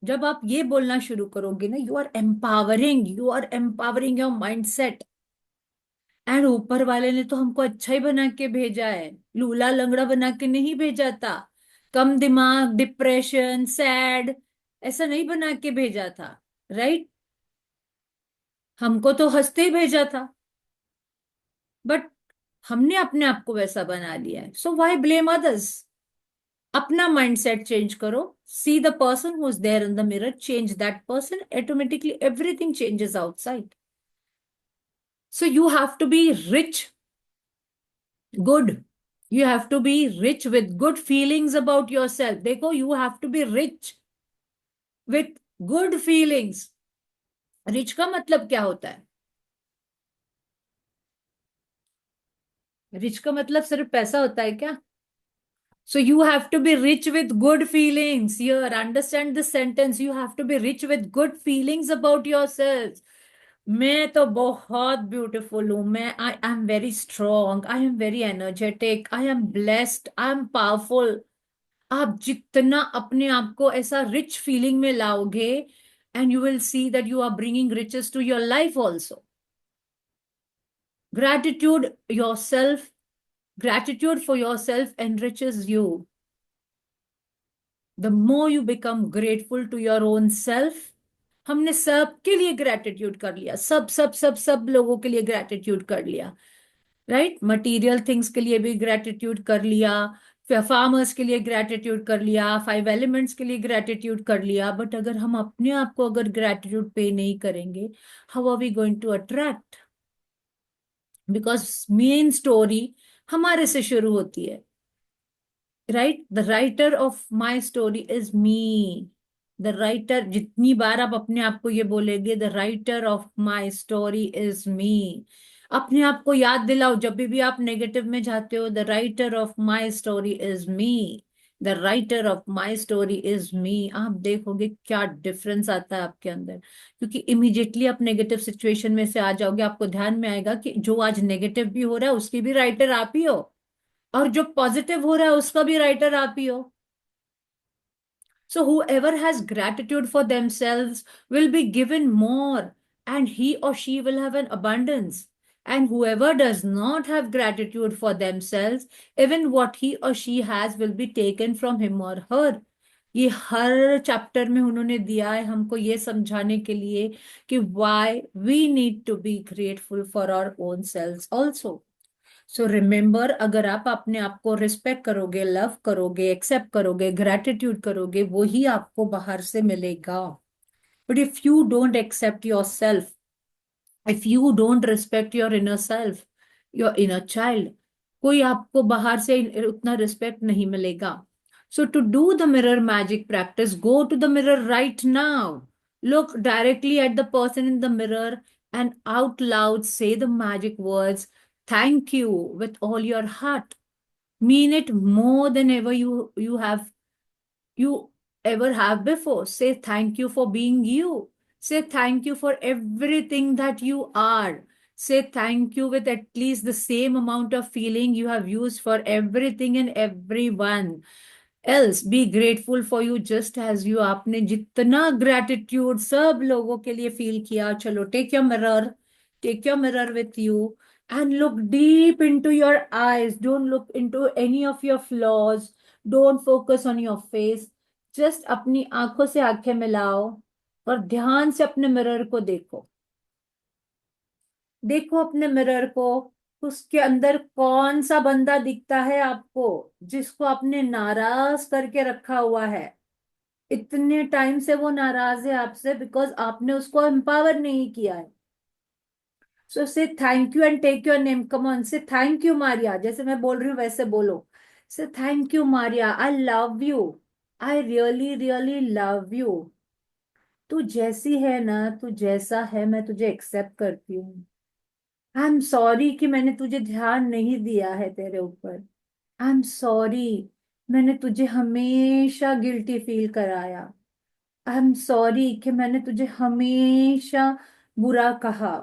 जब आप ये बोलना शुरू करोगे ना, you are empowering your mindset. And ऊपर वाले ने तो हमको अच्छा ही बना के भेजा है, लूला लंगड़ा बना के नहीं भेजा था, कम दिमाग, डिप्रेशन, सैड, ऐसा नहीं बना के भेजा था, राइट? हमको तो हंसते ही भेजा था, बट हमने अपने आप को वैसा बना लिया है। So why blame others? अपना माइंडसेट चेंज करो। See the person who is there in the mirror, change that person, automatically everything changes outside. So you have to be rich, good. You have to be rich with good feelings about yourself. देखो, you have to be rich with good feelings. Rich का मतलब क्या होता है? रिच का मतलब सिर्फ पैसा होता है क्या? So you have to be rich with good feelings. Here, understand this sentence. You have to be rich with good feelings about yourself. मैं तो बहुत ब्यूटीफुल हूं, मैं आई am very strong, I am very energetic, I am blessed, I am powerful. आप जितना अपने आप को ऐसा रिच फीलिंग में लाओगे, and you will see that you are bringing riches to your life also. Gratitude yourself, gratitude for yourself enriches you. The more you become grateful to your own self, हमने सबके लिए ग्रेटिट्यूड कर लिया, सब सब सब सब लोगों के लिए ग्रेटिट्यूड कर लिया, राइट? मटीरियल थिंग्स के लिए भी ग्रेटिट्यूड कर लिया, फार्मर्स के लिए ग्रेटिट्यूड कर लिया, 5 एलिमेंट्स के लिए ग्रेटिट्यूड कर लिया। बट अगर हम अपने आप को अगर ग्रेटिट्यूड पे नहीं करेंगे, how are we going to attract? Because main story हमारे से शुरू होती है, right? The writer of my story is me. The writer, जितनी बार आप अपने आप को ये बोलेंगे, the writer of my story is me, अपने आप को याद दिलाओ जब भी आप नेगेटिव में जाते हो, the writer of my story is me, the writer of my story is मी। आप देखोगे क्या डिफरेंस आता है आपके अंदर, क्योंकि इमीडिएटली आप नेगेटिव सिचुएशन में से आ जाओगे, आपको ध्यान में आएगा कि जो आज नेगेटिव भी हो रहा है उसकी भी राइटर आप ही हो, और जो पॉजिटिव हो रहा है उसका भी राइटर आप ही हो। So whoever has gratitude for themselves will be given more, and he or she will have an abundance. And whoever does not have gratitude for themselves, even what he or she has will be taken from him or her. ये हर चैप्टर में उन्होंने दिया है हमको ये समझाने के लिए कि why we need to be grateful for our own selves also. So remember, अगर आप अपने आप को रिस्पेक्ट करोगे, लव करोगे, एक्सेप्ट करोगे, ग्रेटिट्यूड करोगे, वो ही आपको बाहर से मिलेगा. But if you don't accept yourself, if you don't respect your inner self, your inner child, कोई आपको बाहर से उतना रिस्पेक्ट नहीं मिलेगा. So to do the mirror magic practice, go to the mirror right now, look directly at the person in the mirror and out loud say the magic words, thank you, with all your heart. Mean it more than ever you ever have before. Say thank you for being you. Say thank you for everything that you are. Say thank you with at least the same amount of feeling you have used for everything and everyone else. Be grateful for you just as you. आपने जितना gratitude सब लोगों के लिए feel किया, चलो take your mirror with you and look deep into your eyes. Don't look into any of your flaws. Don't focus on your face. Just अपनी आंखों से आंखें मिलाओ और ध्यान से अपने मिरर को देखो. देखो अपने मिरर को, उसके अंदर कौन सा बंदा दिखता है आपको जिसको आपने नाराज करके रखा हुआ है. इतने टाइम से वो नाराज है आपसे बिकॉज आपने उसको एम्पावर नहीं किया है. So say thank you and take your name. Come on, say thank you Maria. जैसे मैं बोल रही हूँ वैसे बोलो. Say thank you Maria, I love you, I really really love you. तू जैसी है ना, तू जैसा है, मैं तुझे एक्सेप्ट करती हूँ. आई एम सॉरी कि मैंने तुझे ध्यान नहीं दिया है तेरे ऊपर. आई एम सॉरी, मैंने तुझे हमेशा गिल्टी फील कराया. आई एम सॉरी कि मैंने तुझे हमेशा बुरा कहा.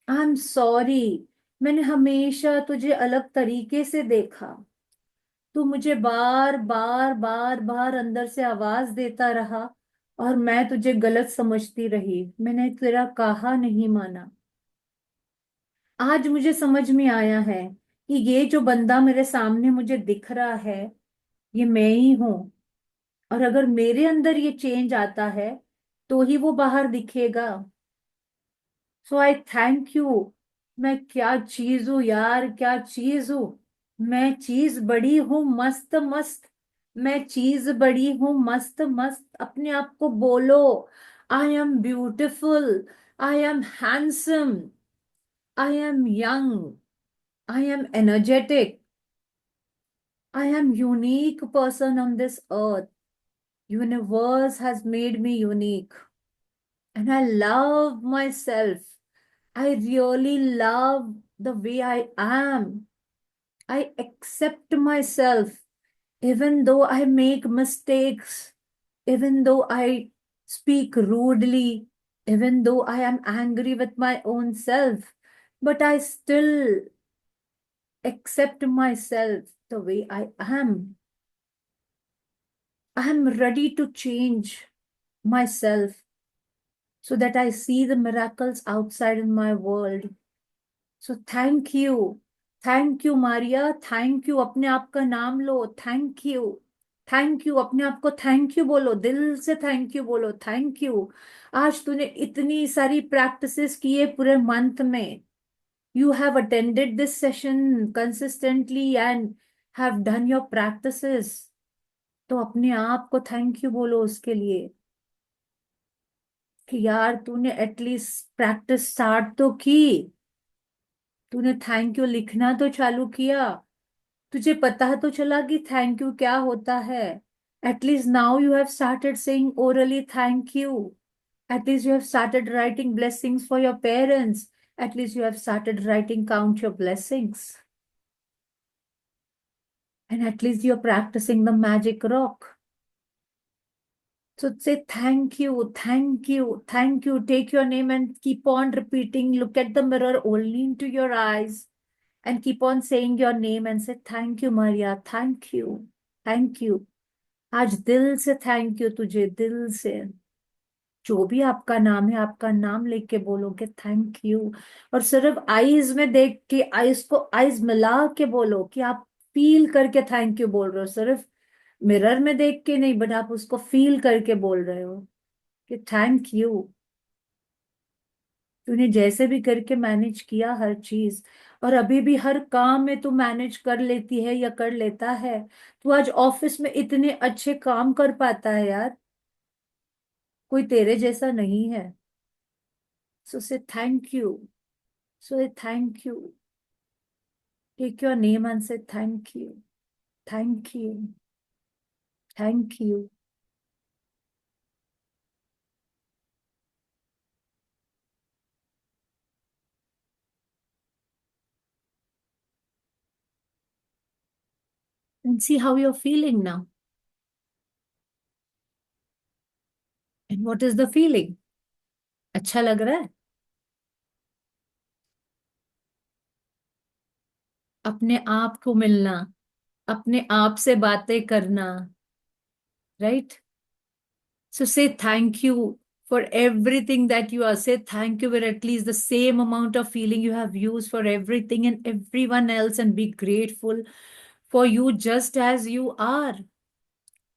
आई एम सॉरी, मैंने हमेशा तुझे अलग तरीके से देखा. तू मुझे बार बार बार बार अंदर से आवाज देता रहा और मैं तुझे गलत समझती रही. मैंने तेरा कहा नहीं माना. आज मुझे समझ में आया है कि ये जो बंदा मेरे सामने मुझे दिख रहा है, ये मैं ही हूं. और अगर मेरे अंदर ये चेंज आता है तो ही वो बाहर दिखेगा. सो आई थैंक यू. मैं क्या चीज हूँ यार, क्या चीज हूँ. मैं चीज बड़ी हूँ मस्त मस्त. मैं चीज बड़ी हूँ मस्त मस्त. अपने आप को बोलो, I am beautiful, I am handsome, I am young, I am energetic, I am unique person on this earth. Universe has made me unique. And I love myself. I really love the way I am. I accept myself, even though I make mistakes, even though I speak rudely, even though I am angry with my own self, but I still accept myself the way I am. I am ready to change myself so that I see the miracles outside in my world. So thank you. Thank you, Maria. Thank you. अपने आप का नाम लो. Thank you. Thank you. अपने आप को thank you बोलो. दिल से thank you बोलो. Thank you. आज तूने इतनी सारी practices की है पूरे month में. You have attended this session consistently and have done your practices. तो अपने आप को थैंक यू बोलो उसके लिए कि यार तूने एटलीस्ट प्रैक्टिस स्टार्ट तो की. तूने थैंक यू लिखना तो चालू किया. तुझे पता तो चला कि थैंक यू क्या होता है. At least now you have started saying orally thank you. At least you have started writing blessings for your parents. At least you have started writing count your blessings. And at least you're practicing the magic rock. So say thank you, thank you, thank you. Take your name and keep on repeating. Look at the mirror only into your eyes and keep on saying your name and say, thank you, Maria. Thank you. Thank you. आज दिल से थैंक यू तुझे, दिल से। जो भी आपका नाम है, आपका नाम लेके बोलोगे थैंक यू। और सिर्फ आईज में देख के, आईज को आईज मिला के बोलो कि आप फील करके थैंक यू बोल रहे हो। सिर्फ मिरर में देख के नहीं, बट आप उसको फील करके बोल रहे हो कि थैंक यू। तूने जैसे भी करके मैनेज किया हर चीज, और अभी भी हर काम में तू मैनेज कर लेती है या कर लेता है। तू आज ऑफिस में इतने अच्छे काम कर पाता है यार, कोई तेरे जैसा नहीं है। So say thank you. So thank you. Take your name and say thank you, thank you, thank you. And see how you're feeling now. And what is the feeling? अच्छा लग रहा है? अपने आप को मिलना, अपने आप से बातें करना, right? So say thank you for everything that you are. Say thank you with at least the same amount of feeling you have used for everything and everyone else, and be grateful for you just as you are.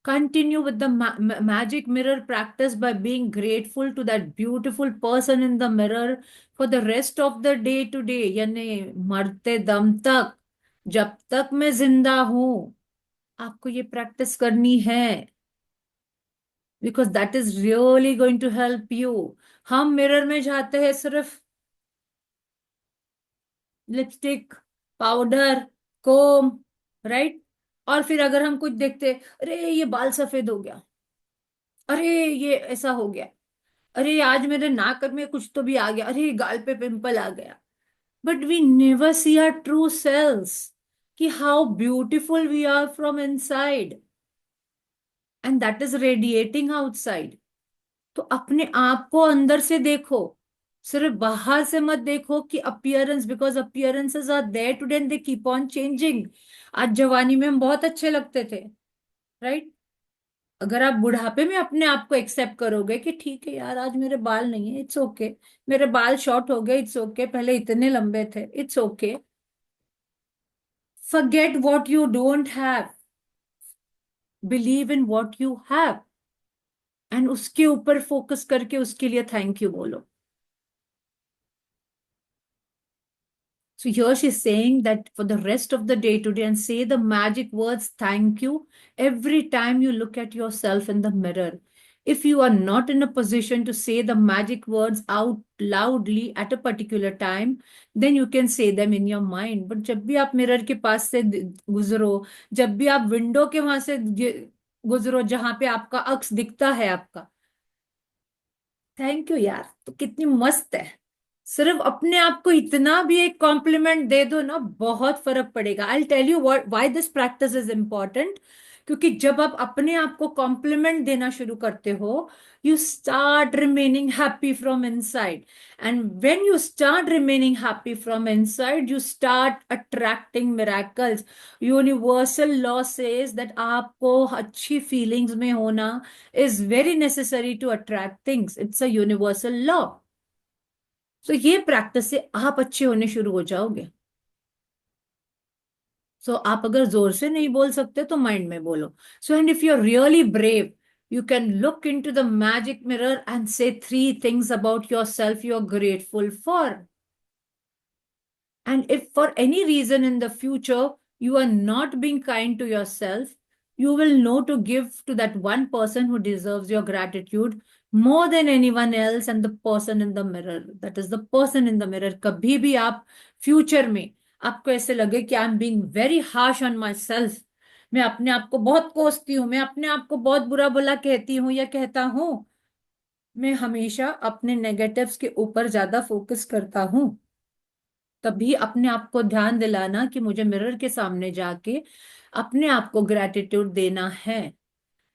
Continue with the magic mirror practice by being grateful to that beautiful person in the mirror for the rest of the day today. यानी मरते दम तक, जब तक मैं जिंदा हूं, आपको ये प्रैक्टिस करनी है। Because that is really going to help you. हम मिरर में जाते हैं सिर्फ लिपस्टिक, पाउडर, कोम, राइट? और फिर अगर हम कुछ देखते, अरे ये बाल सफेद हो गया, अरे ये ऐसा हो गया, अरे आज मेरे नाक में कुछ तो भी आ गया, अरे गाल पे पिंपल आ गया। But we never see our true selves, कि how beautiful we are from inside, and that is radiating outside. तो अपने आप को अंदर से देखो, सिर्फ बाहर से मत देखो कि appearance, because appearances are there today and they keep on changing. आज जवानी में हम बहुत अच्छे लगते थे, राइट? अगर आप बुढ़ापे में अपने आप को एक्सेप्ट करोगे कि ठीक है यार, आज मेरे बाल नहीं है, इट्स ओके, मेरे बाल शॉर्ट हो गए, इट्स ओके, पहले इतने लंबे थे, it's okay. Forget what you don't have, believe in what you have, and उसके ऊपर फोकस करके उसके लिए थैंक यू बोलो। So here she's saying that for the rest of the day today, and say the magic words thank you every time you look at yourself in the mirror. If you are not in a position to say the magic words out loudly at a particular time, then you can say them in your mind. But जब भी आप मिरर के पास से गुजरो, जब भी आप विंडो के वहां से गुजरो जहां पे आपका अक्स दिखता है आपका, थैंक यू यार, तो कितनी मस्त है। सिर्फ अपने आप को इतना भी एक कॉम्प्लीमेंट दे दो ना, बहुत फर्क पड़ेगा। I tell you what why this practice is important. क्योंकि जब आप अपने आप को कॉम्प्लीमेंट देना शुरू करते हो, you start remaining happy from inside, and when you start remaining happy from inside, you start attracting miracles. Universal law says that आपको अच्छी फीलिंग्स में होना is very necessary to attract things. It's a universal law. So ये प्रैक्टिस से आप अच्छे होने शुरू हो जाओगे। सो आप अगर जोर से नहीं बोल सकते तो माइंड में बोलो। So and if you are really brave, you can look into the magic mirror and say 3 things about yourself you are grateful for. And if for any reason in the future you are not being kind to yourself, you will know to give to that one person who deserves your gratitude more than anyone else, and the person in the mirror. That is the person in the mirror. कभी भी आप फ्यूचर में आपको ऐसे लगे कि I am being very harsh on my self, मैं अपने आप को बहुत कोसती हूँ, मैं अपने आप को बहुत बुरा बुला कहती हूँ या कहता हूँ, मैं हमेशा अपने नेगेटिव्स के ऊपर ज्यादा फोकस करता हूँ, तभी अपने आप को ध्यान दिलाना कि मुझे मिरर के सामने जाके अपने आप को ग्रेटिट्यूड देना है।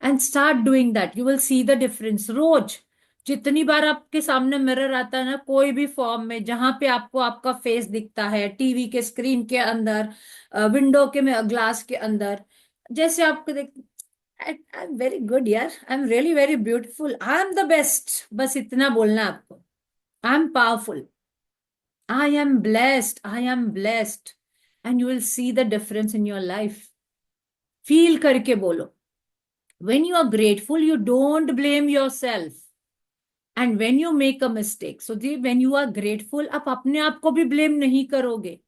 And start doing that, you will see the difference. रोज जितनी बार आपके सामने मिरर आता है ना, कोई भी फॉर्म में, जहां पे आपको आपका फेस दिखता है, टीवी के स्क्रीन के अंदर, विंडो के में ग्लास के अंदर, जैसे आपको देख, I'm very good यार. I'm really very beautiful. I'm the best. बस इतना बोलना आपको. I'm powerful. I am blessed. I am blessed. And you will see the difference in your life. Feel करके बोलो. When you are grateful, you don't blame yourself. And when you make a mistake, so when you are grateful, आप अपने आप को भी blame नहीं करोगे.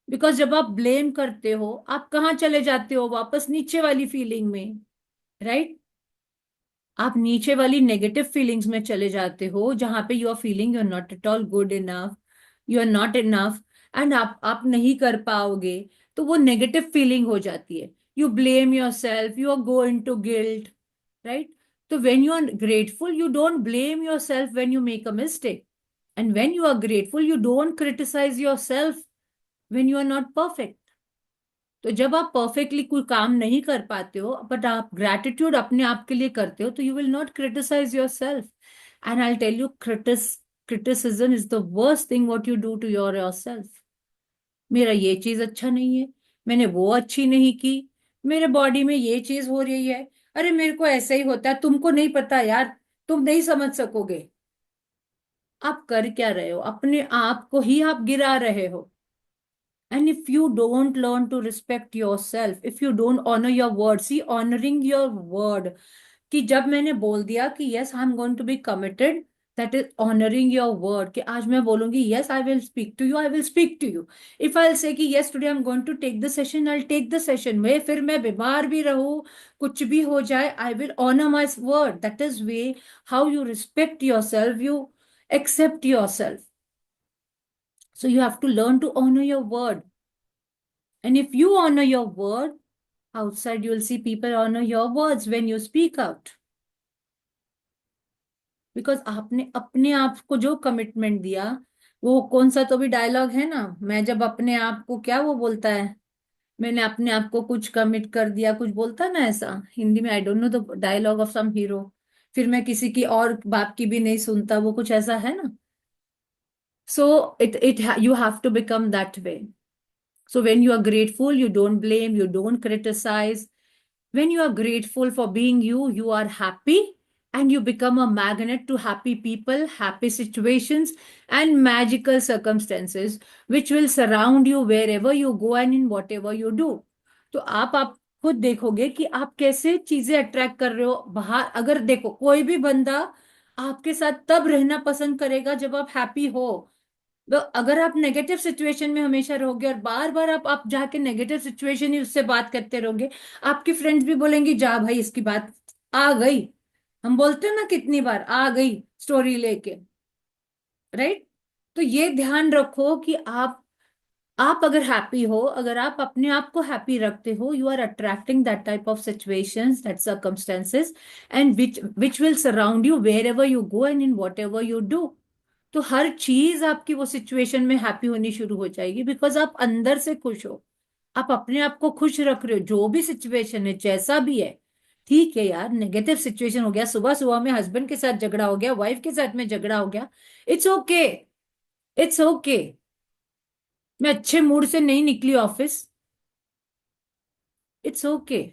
बिकॉज जब आप ब्लेम करते हो, आप कहाँ चले जाते हो? वापस नीचे वाली फीलिंग में, राइट? आप नीचे वाली नेगेटिव फीलिंग्स में चले जाते हो, जहां पे you are feeling you are not at all good enough, you are not enough, and आप नहीं कर पाओगे. तो वो नेगेटिव फीलिंग हो जाती है. You blame yourself, you are going to guilt, right? तो when you are grateful, you don't blame yourself when you make a mistake. And when you are grateful, you don't criticise yourself when you are not perfect. तो जब आप परफेक्टली कोई काम नहीं कर पाते हो, बट आप ग्रैटिट्यूड अपने आप के लिए करते हो, तो you will not criticise yourself. And I tell you, criticism is the worst thing what you do to yourself. मेरा ये चीज अच्छा नहीं है, मैंने वो अच्छी नहीं की, मेरे बॉडी में ये चीज हो रही है, अरे मेरे को ऐसा ही होता है, तुमको नहीं पता यार, तुम नहीं समझ सकोगे. आप कर क्या रहे हो? अपने आप को ही आप गिरा रहे हो. And if you don't learn to respect yourself, if you don't honor your word, see, honoring your word, कि जब मैंने बोल दिया कि yes, I'm going to be committed, that is honoring your word. कि आज मैं बोलूंगी yes, I will speak to you, I will speak to you. If I'll say कि yes, today I'm going to take the session, I'll take the session. मैं फिर मैं बीमार भी रहूं, कुछ भी हो जाए, I will honor my word. That is way how you respect yourself, you accept yourself. So you have to learn to honor your word. And if you honor your word, outside you will see people honor your words when you speak out. Because आपने अपने आप को जो कमिटमेंट दिया, वो कौन सा तो भी डायलॉग है ना, मैं जब अपने आप को, क्या वो बोलता है, मैंने अपने आप को कुछ कमिट कर दिया, कुछ बोलता है ना ऐसा हिंदी में. I don't know the dialogue of some hero. फिर मैं किसी की और बाप की भी नहीं सुनता, वो कुछ ऐसा है ना. So it you have to become that way. So when you are grateful, you don't blame, you don't criticize. When you are grateful for being you, you are happy, and you become a magnet to happy people, happy situations, and magical circumstances, which will surround you wherever you go and in whatever you do. तो आप खुद देखोगे कि आप कैसे चीजें अट्रैक्ट कर रहे हो बाहर. अगर देखो, कोई भी बंदा आपके साथ तब रहना पसंद करेगा जब आप हैप्पी हो. तो अगर आप नेगेटिव सिचुएशन में हमेशा रहोगे और बार बार आप जाके नेगेटिव सिचुएशन ही उससे बात करते रहोगे, आपके फ्रेंड्स भी बोलेंगे जा भाई इसकी बात आ गई. हम बोलते हैं ना कितनी बार, आ गई स्टोरी लेके, राइट? तो ये ध्यान रखो कि आप अगर हैप्पी हो, अगर आप अपने आप को हैप्पी रखते हो, you are attracting that type of situations, that circumstances, and which will surround you wherever you go and in whatever you do. तो हर चीज आपकी वो सिचुएशन में हैप्पी होनी शुरू हो जाएगी, बिकॉज आप अंदर से खुश हो, आप अपने आप को खुश रख रहे हो. जो भी सिचुएशन है, जैसा भी है, ठीक है यार, नेगेटिव सिचुएशन हो गया, सुबह सुबह में हस्बैंड के साथ झगड़ा हो गया, वाइफ के साथ में झगड़ा हो गया, इट्स ओके, इट्स ओके. मैं अच्छे मूड से नहीं निकली office, it's okay.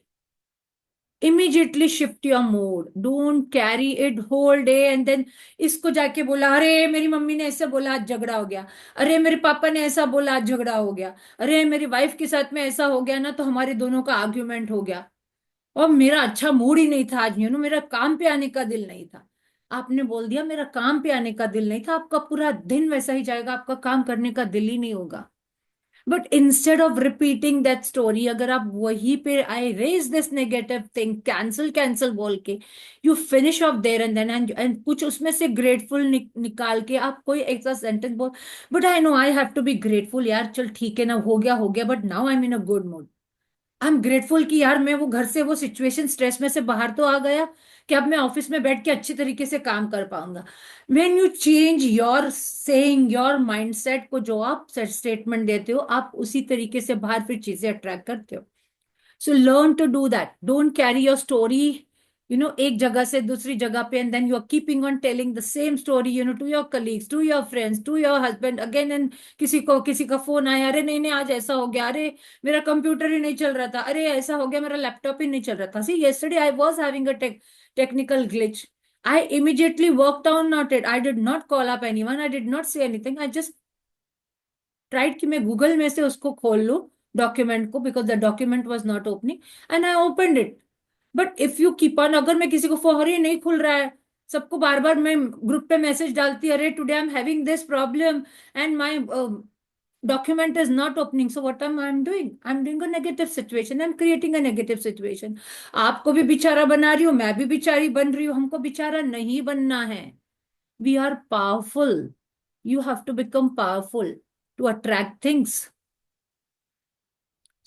Immediately shift your mood, don't carry it whole day and then इसको जाके बोला, अरे मेरी मम्मी ने ऐसे बोला आज झगड़ा हो गया, अरे मेरे पापा ने ऐसा बोला आज झगड़ा हो गया, अरे मेरी वाइफ के साथ में ऐसा हो गया ना तो हमारे दोनों का आर्ग्यूमेंट हो गया, और मेरा अच्छा मूड ही नहीं था आज, मेरा काम पे आने का दिल नहीं था. आपने बोल दिया मेरा काम पे आने का दिल नहीं था, आपका पूरा दिन वैसा ही जाएगा, आपका काम करने का दिल ही नहीं होगा. But instead of repeating that story, अगर आप वही पे, I raise this negative thing, cancel cancel बोल के, you finish off there and then and कुछ उसमें से ग्रेटफुल निकाल के आप कोई ऐसा सेंटेंस बोल, but I know I have to be grateful यार, चल ठीक है ना, हो गया, but now I am in a good mood. I am grateful कि यार मैं वो घर से, वो सिचुएशन, स्ट्रेस में से बाहर तो आ गया, कि अब मैं ऑफिस में बैठ के अच्छी तरीके से काम कर पाऊंगा. When you change your saying, your mindset को, जो आप स्टेटमेंट देते हो, आप उसी तरीके से बाहर फिर चीजें अट्रैक्ट करते हो. So learn to do that. Don't carry your story एक जगह से दूसरी जगह पे, and then you are keeping on telling the same story, to your colleagues, to your friends, to your husband again and किसी का फोन आया, अरे नहीं नहीं आज ऐसा हो गया, अरे मेरा कंप्यूटर ही नहीं चल रहा था, अरे ऐसा हो गया, मेरा लैपटॉप ही नहीं चल रहा था, सी yesterday I was having a technical glitch. I immediately worked on it. I did not call up anyone. I did not say anything. I just tried कि मैं गूगल में से उसको खोल लूं डॉक्यूमेंट को, because the document was not opening and I opened it. But if you keep on, अगर मैं किसी को फौरी नहीं खुल रहा है, सबको बार बार मैं ग्रुप पे मैसेज डालती, अरे today I am having this problem and my document is not opening, so what am I doing? I'm doing a negative situation. I'm creating a negative situation. आपको भी बेचारा बना रही हूँ, मैं भी बेचारी बन रही हूँ. हमको बेचारा नहीं बनना है. We are powerful. You have to become powerful to attract things.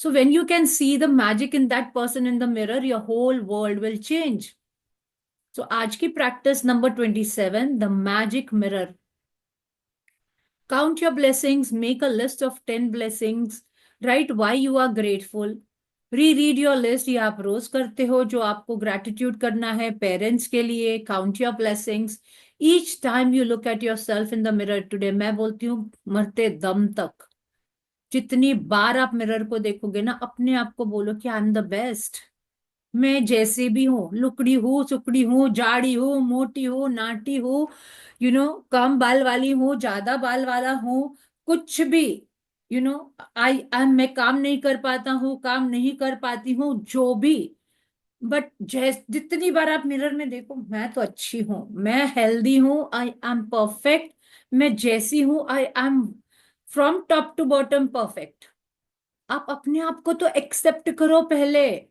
So when you can see the magic in that person in the mirror, your whole world will change. So आज की practice number 27, the magic mirror. Count your blessings, make a list of 10 blessings, write why you are grateful. Reread your list. ये आप रोज करते हो जो आपको gratitude करना है पेरेंट्स के लिए. Count your blessings. Each time you look at yourself in the mirror today, मैं बोलती हूँ मरते दम तक जितनी बार आप मिरर को देखोगे ना, अपने आप को बोलो कि आई एम द बेस्ट. मैं जैसे भी हूँ, लुकड़ी हूँ, सुकड़ी हूँ, जाड़ी हूँ, मोटी हूँ, नाटी हूँ, कम बाल वाली हूँ, ज्यादा बाल वाला हूँ, कुछ भी, आई मैं काम नहीं कर पाता हूँ, काम नहीं कर पाती हूँ, जो भी. बट जितनी बार आप मिरर में देखो, मैं तो अच्छी हूँ, मैं हेल्दी हूँ, आई एम परफेक्ट, मैं जैसी हूँ, I am from top to bottom perfect. आप अपने आप को तो एक्सेप्ट करो पहले,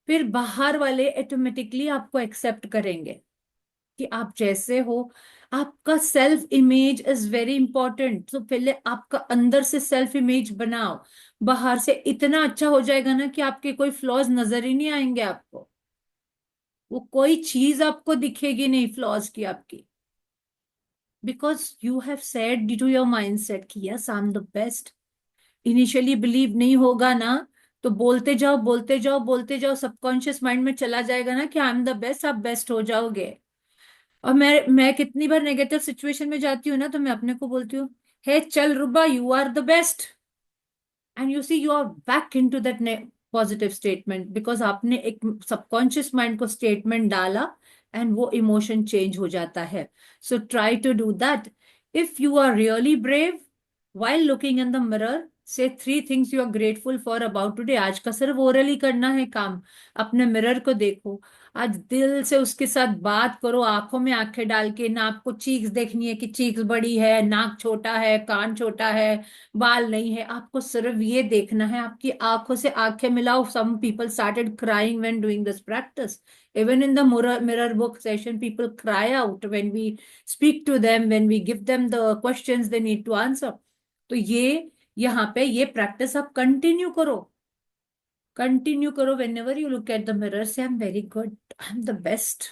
फिर बाहर वाले ऑटोमेटिकली आपको एक्सेप्ट करेंगे कि आप जैसे हो. आपका self image is very important. तो पहले आपका अंदर से सेल्फ इमेज बनाओ, बाहर से इतना अच्छा हो जाएगा ना कि आपके कोई फ्लॉज नजर ही नहीं आएंगे आपको. वो कोई चीज आपको दिखेगी नहीं फ्लॉज की आपकी, because you have said to your mindset कि yes I am the best. Initially believe नहीं होगा ना, तो बोलते जाओ बोलते जाओ बोलते जाओ, सबकॉन्शियस माइंड में चला जाएगा ना कि आई एम द बेस्ट, आप बेस्ट हो जाओगे. और मैं कितनी बार नेगेटिव सिचुएशन में जाती हूँ ना, तो मैं अपने को बोलती हूँ, हे चल Ruba, you are the best. And you see you are back into that positive statement, because आपने एक सबकॉन्शियस माइंड को स्टेटमेंट डाला एंड वो इमोशन चेंज हो जाता है. So try to do that. If you are really brave, while looking in the mirror, say 3 things you are grateful for about today. आज का सिर्फ ओरली करना है काम. अपने मिरर को देखो, आज दिल से उसके साथ बात करो, आंखों में आंखें डाल के. ना आपको चीक्स देखनी है कि चीक्स बड़ी है, नाक छोटा है, कान छोटा है, बाल नहीं है. आपको सिर्फ ये देखना है, आपकी आंखों से आंखें मिलाओ. Some people started crying when doing this practice. Even in the mirror book session, people cry out when we speak to them, when we give them the questions they need to answer. तो ये यहाँ पे ये प्रैक्टिस आप कंटिन्यू करो, कंटिन्यू करो. Whenever you look at the mirror, say I am very good, I am the best,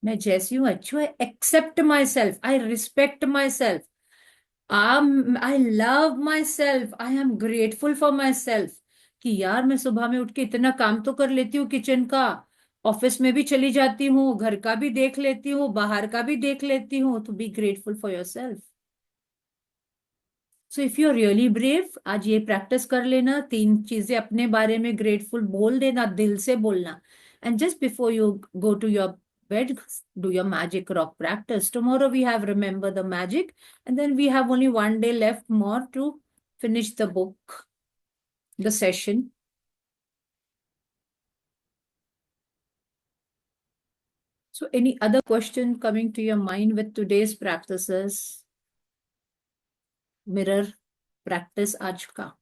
मैं जैसी हूँ अच्छी हूँ. I accept myself, I respect myself, I love myself, I am grateful for myself. कि यार मैं सुबह में उठ के इतना काम तो कर लेती हूँ किचन का, ऑफिस में भी चली जाती हूँ, घर का भी देख लेती हूँ, बाहर का भी देख लेती हूँ. तो be grateful for yourself. So if you are really brave, आज ये प्रैक्टिस कर लेना. 3 चीजें अपने बारे में ग्रेटफुल बोल देना, दिल से बोलना. And just before you go to your bed, do your magic rock practice. Tomorrow we have remember the magic, and then we have only one day left more to finish the book, the session. So any other question coming to your mind with today's practices? Mirror practice आज का.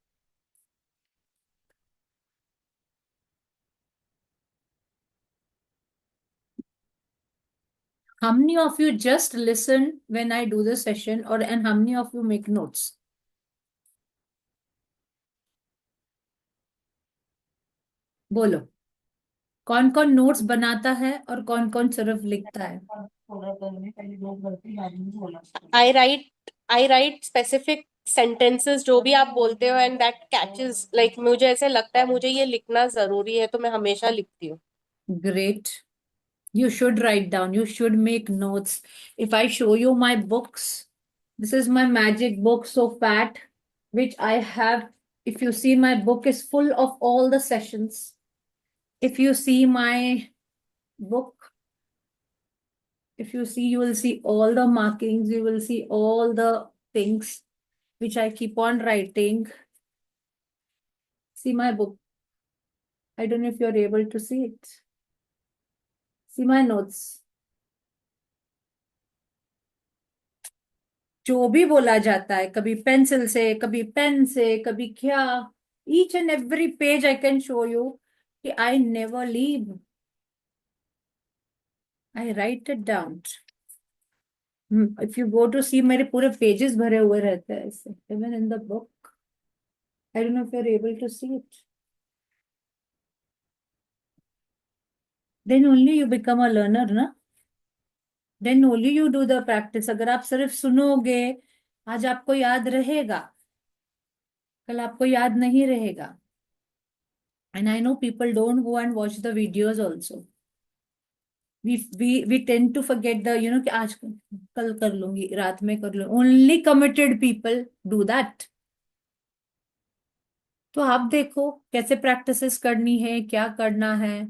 How many of you just listen when I do the session, or and how many of you make notes? बोलो, कौन कौन नोट्स बनाता है और कौन कौन सिर्फ लिखता है? आई राइट स्पेसिफिक सेंटेंसेस जो भी आप बोलते हो, एंड दैट कैचेस, लाइक मुझे ऐसे लगता है मुझे ये लिखना जरूरी है, तो मैं हमेशा लिखती हूँ. Great. You should write down, you should make notes. If I show you my books, this is my magic book, so fat, which I have. If you see, my book is full of all the sessions. If you see my book, if you see, you will see all the markings, you will see all the things which I keep on writing. See my book. I don't know if you're able to see it. See my notes. जो भी बोला जाता है, कभी पेंसिल से, कभी पेन से, कभी क्या, each and every page I can show you कि I never leave. I write it down. If you go to see, मेरे पूरे pages भरे हुए रहते हैं ऐसे, even in the book. I don't know if you're able to see it. Then only you become a learner, ना? Then only you do the practice. अगर आप सिर्फ सुनोगे, आज आपको याद रहेगा, कल आपको याद नहीं रहेगा. And I know people don't go and watch the videos also. We tend to forget the, कि आज कल कर लूंगी, रात में कर लूंगी. Only committed people do that. तो आप देखो कैसे प्रैक्टिसेस करनी है, क्या करना है.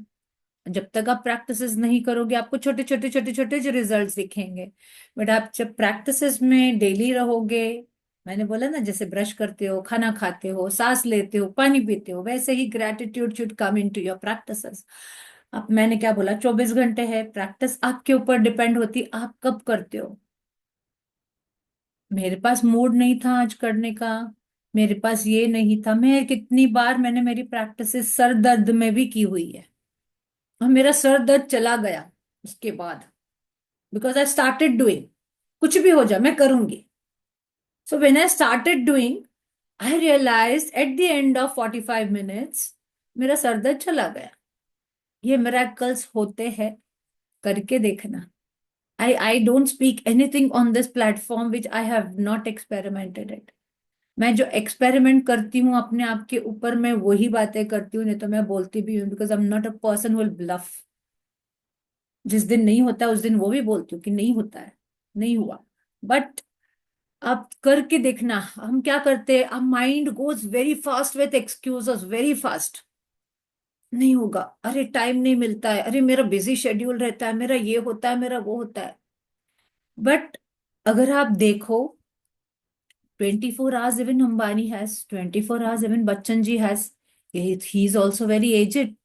जब तक आप प्रैक्टिसेस नहीं करोगे, आपको छोटे छोटे छोटे छोटे जो रिजल्ट्स दिखेंगे. बट आप जब प्रैक्टिसेस में डेली रहोगे, मैंने बोला ना, जैसे ब्रश करते हो, खाना खाते हो, सांस लेते हो, पानी पीते हो, वैसे ही gratitude should come into your practices. अब मैंने क्या बोला, 24 घंटे है. प्रैक्टिस आपके ऊपर डिपेंड होती, आप कब करते हो. मेरे पास मूड नहीं था आज करने का, मेरे पास ये नहीं था. मैं कितनी बार मैंने मेरी प्रैक्टिस सर दर्द में भी की हुई है, और मेरा सर दर्द चला गया उसके बाद, बिकॉज आई स्टार्टेड डूइंग. कुछ भी हो जाए मैं करूंगी. So when I started doing, I realise at the end of 45 minutes मेरा सर दर्द चला गया. ये मिरेकल्स होते हैं, करके देखना. I don't speak anything on this platform which I have not experimented it. मैं जो एक्सपेरिमेंट करती हूँ अपने आप के ऊपर, मैं वही बातें करती हूँ, नहीं तो मैं बोलती भी हूँ, because I am not a person will bluff. जिस दिन नहीं होता उस दिन वो भी बोलती हूँ कि नहीं होता है, नहीं हुआ. बट आप करके देखना. हम क्या करते हैं, our mind goes very fast with excuses, very fast. नहीं होगा, अरे टाइम नहीं मिलता है, अरे मेरा बिजी शेड्यूल रहता है, मेरा ये होता है, मेरा वो होता है. बट अगर आप देखो, 24 hours even Ambani has, 24 hours even Bachchan ji has. He's also very aged.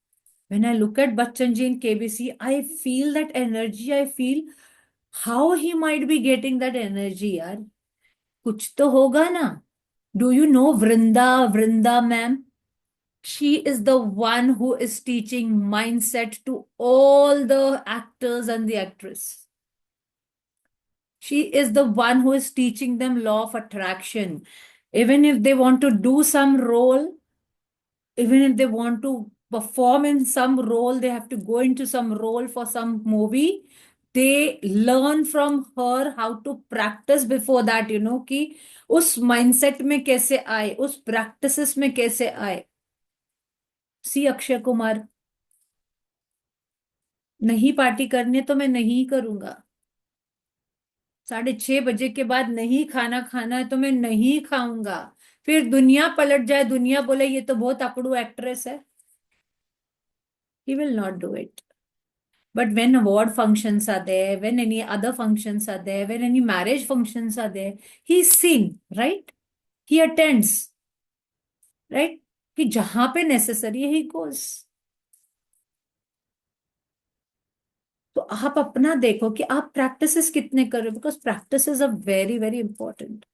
When I look at Bachchan ji in KBC, I feel that energy. I feel how he might be getting that energy, yaar. कुछ तो होगा ना. Do you know Vrinda ma'am? She is the one who is teaching mindset to all the actors and the actress. She is the one who is teaching them law of attraction. Even if they want to do some role, even if they want to perform in some role, they have to go into some role for some movie. They learn from her how to practice before that, कि उस mindset में कैसे आए, उस practices में कैसे आए. सी अक्षय कुमार, नहीं पार्टी करने तो मैं नहीं करूंगा. 6:30 बजे के बाद नहीं खाना खाना है तो मैं नहीं खाऊंगा. फिर दुनिया पलट जाए, दुनिया बोले ये तो बहुत अकड़ू एक्ट्रेस है, he will not do it. But when award functions are there, when any other functions are there, when any marriage functions are there, he's seen, right? He attends, right? कि जहां पे necessary है, he goes. तो आप अपना देखो कि आप प्रैक्टिसेस कितने कर रहे हो, because practices are very very important.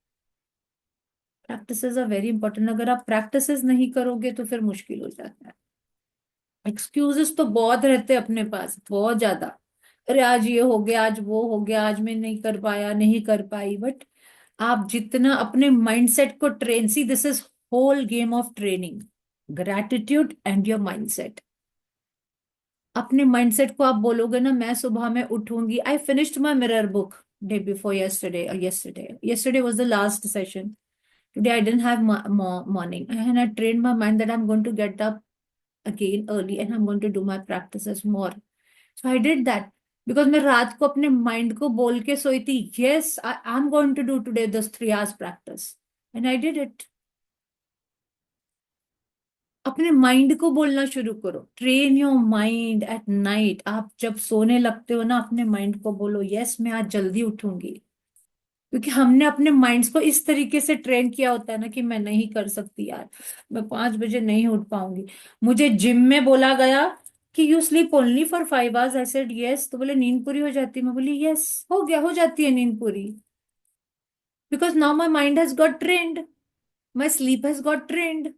Practices are very important. अगर आप प्रैक्टिसेस नहीं करोगे तो फिर मुश्किल हो जाता है. एक्सक्यूजेस तो बहुत रहते हैं अपने पास, बहुत ज्यादा. अरे आज ये हो गया, आज वो हो गया, आज मैं नहीं कर पाया, नहीं कर पाई. बट आप जितना अपने माइंडसेट को train, see this is whole game of training, gratitude and your mindset. अपने माइंडसेट को आप बोलोगे ना, मैं सुबह में उठूंगी. I finished my mirror book day before yesterday was the last session. Today I didn't have morning, and I trained my mind that I'm going to get up again early and I'm going to do my practices more. So I did that. Because मैं रात को अपने माइंड को बोल के सोई थी, yes I am going to do today this 3 hours practice, and I did it. अपने माइंड को बोलना शुरू करो, train your mind at night. आप जब सोने लगते हो ना, अपने माइंड को बोलो, यस मैं आज जल्दी उठूंगी। क्योंकि हमने अपने माइंड्स को इस तरीके से ट्रेन किया होता है ना कि मैं नहीं कर सकती यार, मैं 5 बजे नहीं उठ पाऊंगी। मुझे जिम में बोला गया कि you sleep only for 5 hours, I said yes. तो बोले नींद पूरी हो जाती है, मैं बोली यस, हो गया, हो जाती है नींद पूरी। Because now my mind has got trend, my sleep has got trend.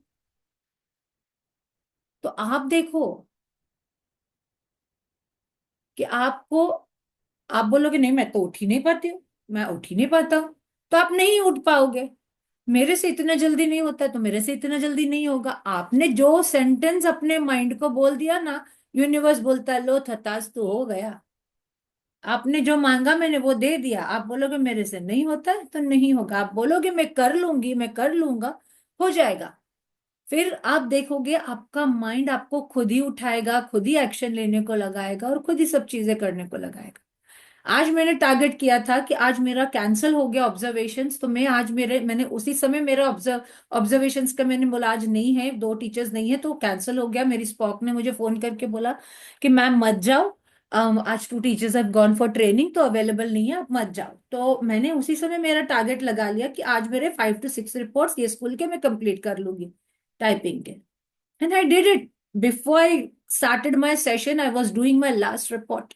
तो आप देखो कि आपको, आप बोलोगे नहीं मैं तो उठ ही नहीं पाती हूँ, मैं उठ ही नहीं पाता हूँ, तो आप नहीं उठ पाओगे। मेरे से इतना जल्दी नहीं होता है तो मेरे से इतना जल्दी नहीं होगा। आपने जो सेंटेंस अपने माइंड को बोल दिया ना, यूनिवर्स बोलता है लो थतास तो हो गया। आपने जो मांगा मैंने वो दे दिया। आप बोलोगे मेरे से नहीं होता है तो नहीं होगा, आप बोलोगे मैं कर लूंगी, मैं कर लूंगा, हो जाएगा। फिर आप देखोगे आपका माइंड आपको खुद ही उठाएगा, खुद ही एक्शन लेने को लगाएगा और खुद ही सब चीजें करने को लगाएगा। आज मैंने टारगेट किया था कि आज मेरा कैंसिल हो गया ऑब्जर्वेशंस, तो मैं आज मैंने उसी समय मेरा ऑब्जर्वेशंस का मैंने बोला आज नहीं है, 2 टीचर्स नहीं है, तो कैंसिल हो गया। मेरी स्पॉक ने मुझे फोन करके बोला कि मैम मत जाओ, आज 2 teachers have gone for training, तो अवेलेबल नहीं है, आप मत जाओ। तो मैंने उसी समय मेरा टारगेट लगा लिया कि आज मेरे 5 to 6 रिपोर्ट्स ये स्कूल के मैं कंप्लीट कर लूंगी, टाइपिंग के। And I did it. Before I started my session, I was doing my last report.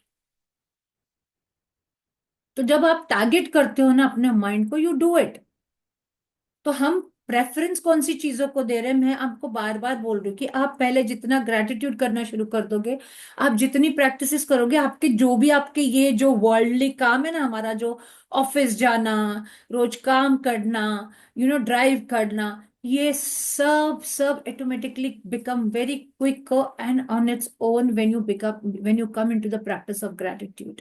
तो जब आप टारगेट करते हो ना अपने माइंड को, यू डू इट। तो हम प्रेफरेंस कौन सी चीजों को दे रहे हैं, मैं आपको बार बार बोल रही हूँ कि आप पहले जितना ग्रेटिट्यूड करना शुरू कर दोगे, आप जितनी प्रैक्टिसेस करोगे, आपके जो भी आपके ये जो वर्ल्डली काम है ना, हमारा जो ऑफिस जाना, रोज काम करना, ड्राइव करना, ये सब सब automatically become very quick and on its own when you come into the practice of gratitude.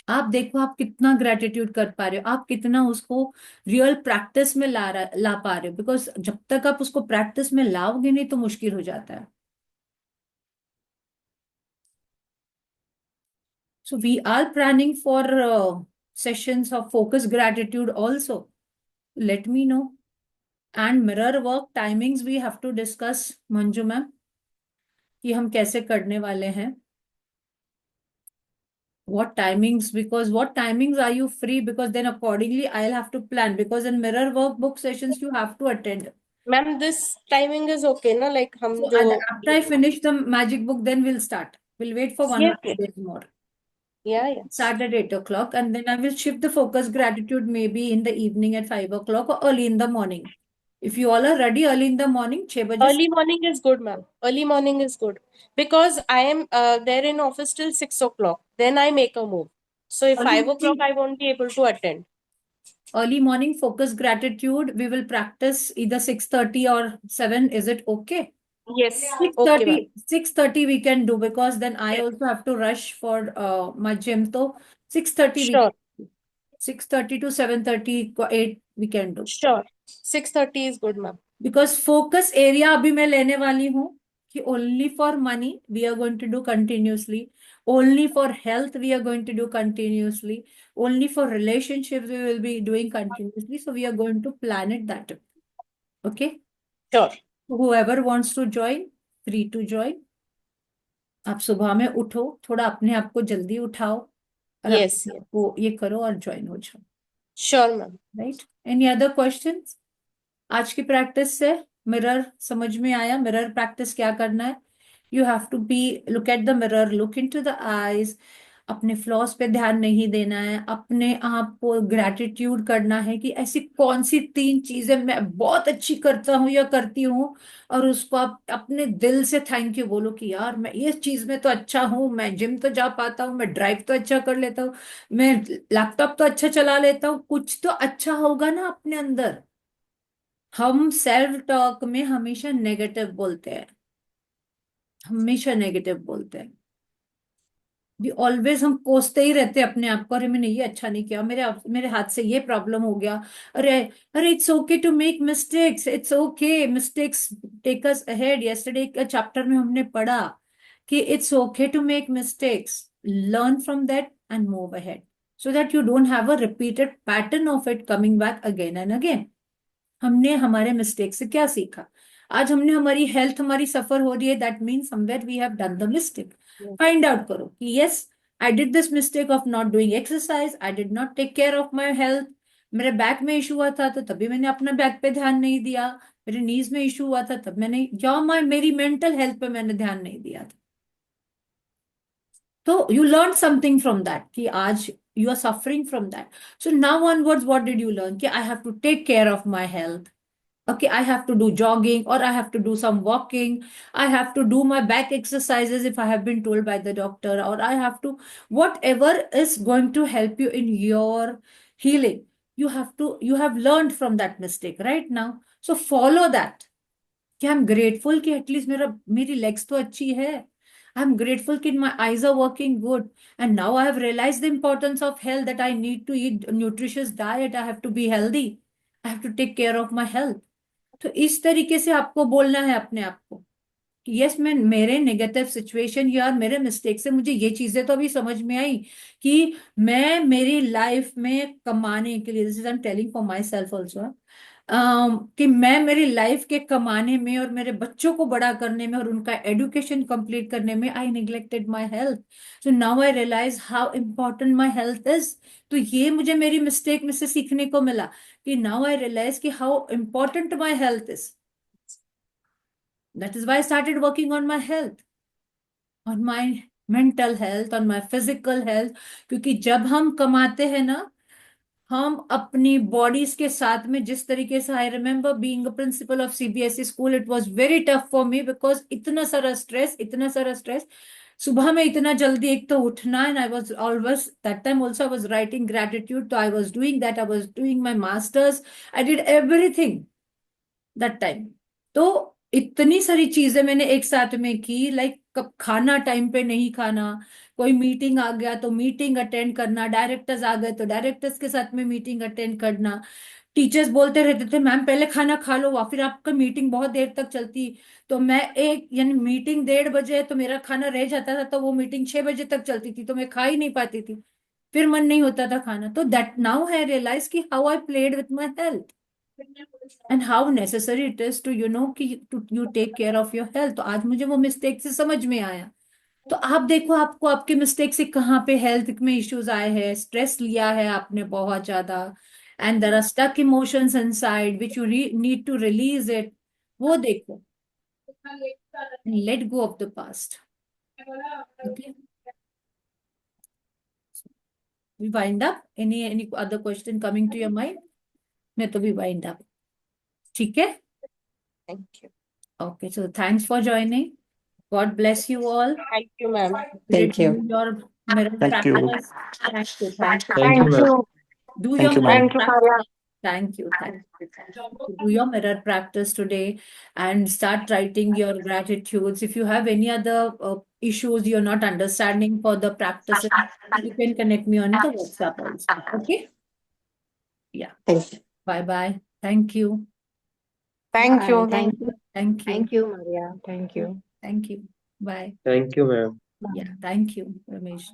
आप देखो आप कितना ग्रेटिट्यूड कर पा रहे हो, आप कितना उसको रियल प्रैक्टिस में ला पा रहे हो। बिकॉज जब तक आप उसको प्रैक्टिस में लाओगे नहीं तो मुश्किल हो जाता है। So we are planning for sessions of focus gratitude also, let me know. And mirror work timings we have to discuss, Manju ma'am, कि हम कैसे करने वाले हैं। What timings? Because what timings are you free? Because then accordingly I'll have to plan. Because in mirror workbook sessions you have to attend. Ma'am, this timing is okay, na? Like हम So जो after I finish the magic book, then we'll start. We'll wait for one yeah, or two okay. days more. Yeah. Start at 8 o'clock, and then I will shift the focus gratitude maybe in the evening at 5 o'clock or early in the morning. If you all are ready early in the morning, 6 baje. Early morning is good, ma'am. Early morning is good because I am there in office till 6 o'clock. Then I make a move. So if Early 5 o'clock, morning, I won't be able to attend. early morning focus gratitude. We will practice either 6:30 or 7. Is it okay? Yes. Six Okay, ma'am. thirty, 6:30 we can do because then I also have to rush for my gym. So 6:30 Sure. 6:30 to 7:30, 8 we can do. Sure. 6:30 is good, ma'am. Because focus area अभी मैं लेने वाली हूँ कि only for money we are going to do continuously, only for health we are going to do continuously, only for relationships we will be doing continuously. So we are going to plan it that way. Okay. Sure. Whoever wants to join, free to join. आप सुबह में उठो, थोड़ा अपने आप को जल्दी उठाओ और Yes. अपने आप को ये करो और ज्वाइन हो जाओ। Sure, ma'am. Right, any other questions? आज की प्रैक्टिस से मिरर समझ में आया? मिरर प्रैक्टिस क्या करना है? You have to be look at the mirror, look into the eyes. अपने फ्लॉस पे ध्यान नहीं देना है, अपने आप को ग्रेटिट्यूड करना है कि ऐसी कौन सी 3 चीजें मैं बहुत अच्छी करता हूँ या करती हूँ, और उसको आप अपने दिल से थैंक यू बोलो कि यार मैं ये चीज में तो अच्छा हूँ, मैं जिम तो जा पाता हूँ, मैं ड्राइव तो अच्छा कर लेता हूँ, मैं लैपटॉप तो अच्छा चला लेता हूँ। कुछ तो अच्छा होगा ना अपने अंदर। हम सेल्फ टॉक में हमेशा नेगेटिव बोलते हैं, हमेशा नेगेटिव बोलते हैं। वी ऑलवेज हम कोसते ही रहते हैं अपने आप को, अरे मैंने ये अच्छा नहीं किया, मेरे हाथ से ये प्रॉब्लम हो गया, अरे अरे it's okay to make mistakes, it's okay, mistakes take us ahead. Yesterday का चैप्टर में हमने पढ़ा कि it's okay to make mistakes. Learn from that and move ahead so that you don't have a repeated pattern of it coming back again and again. हमने हमारे मिस्टेक से क्या सीखा? आज हमने हमारी हेल्थ हमारी सफर हो रही है, that mean somewhere we have done the mistake. Find out करो कि yes, I did this mistake of not doing exercise, I did not take care of my health. मेरे बैक में इशू हुआ था तो तभी मैंने अपना बैक पे ध्यान नहीं दिया. मेरे नीज में इशू हुआ था तब मैंने, या मेरी मेंटल हेल्थ पे मैंने ध्यान नहीं दिया था. तो you learn something from that कि आज you are suffering from that. So now onwards, what did you learn? I have to take care of my health. Okay, I have to do jogging, or I have to do some walking. I have to do my back exercises if I have been told by the doctor, or I have to, whatever is going to help you in your healing. You have learned from that mistake right now. So follow that. कि आई एम ग्रेटफुल कि एटलीस्ट मेरी लेग्स तो अच्छी है. आई एम ग्रेटफुल कि my eyes are working good. And now I have realise the importance of health, that I need to eat nutritious diet, I have to be healthy, I have to take care of my health. तो इस तरीके से आपको बोलना है अपने आप को कि यस, मैं मेरे नेगेटिव सिचुएशन या मेरे मिस्टेक से मुझे ये चीजें तो अभी समझ में आई कि मैं मेरी लाइफ में कमाने के लिए, this is I am telling for my self also, कि मैं मेरी लाइफ के कमाने में और मेरे बच्चों को बड़ा करने में और उनका एजुकेशन कंप्लीट करने में I neglected my health. So now I realise how important my health is. तो ये मुझे मेरी मिस्टेक में से सीखने को मिला कि नाउ आई रियलाइज कि how important my health is. That is why I started working on my health, on my mental health, on my physical health. क्योंकि जब हम कमाते हैं ना, हम अपनी बॉडीज के साथ में, जिस तरीके से I remember being a principle of CBSE school, it was very tough for me because इतना सारा स्ट्रेस. सुबह में इतना जल्दी एक तो उठना, and I was always that time also I was writing gratitude, तो I was doing that, I was doing my masters, I did everything that time. तो इतनी सारी चीजें मैंने एक साथ में की, लाइक कब खाना टाइम पे नहीं खाना, कोई मीटिंग आ गया तो मीटिंग अटेंड करना, डायरेक्टर्स आ गए तो डायरेक्टर्स के साथ में मीटिंग अटेंड करना. टीचर्स बोलते रहते थे मैम पहले खाना खा लो, फिर आपका मीटिंग बहुत देर तक चलती. तो मैं यानी मीटिंग 1:30 तो मेरा खाना रह जाता था, तो वो मीटिंग 6 बजे तक चलती थी, तो मैं खा ही नहीं पाती थी, फिर मन नहीं होता था खाना. तो दैट नाउ आई रियलाइज कि how I played with my health and how necessary it is to कि you take care of your health. तो आज मुझे वो मिस्टेक से समझ में आया. तो आप देखो आपको आपके मिस्टेक से कहाँ पे हेल्थ में इश्यूज आए हैं, स्ट्रेस लिया है आपने बहुत ज्यादा, and there are stuck emotions inside which you need to release it. वो देखो, let go of the past. Okay, we wind up. Any other question coming to your mind? मैं तो भी wind up. ठीक है. Thank you. Okay, so thanks for joining. God bless you all. Thank you, ma'am. Thank you. Do your mirror Thank you. practice. Thank you. Thank you. Thank you, ma'am. Do Thank your you, mirror ma'am. practice. Thank you. Thank you. Do your mirror practice today and start writing your gratitudes. If you have any other issues you're not understanding for the practice, you can connect me on the WhatsApp also. Okay? Yeah. Thank you. Bye-bye. Thank you. Thank you. Thank you. Thank you. Thank you, Maria. Thank you. Thank you. Bye. Thank you, ma'am. Yeah. Thank you, Ramesh.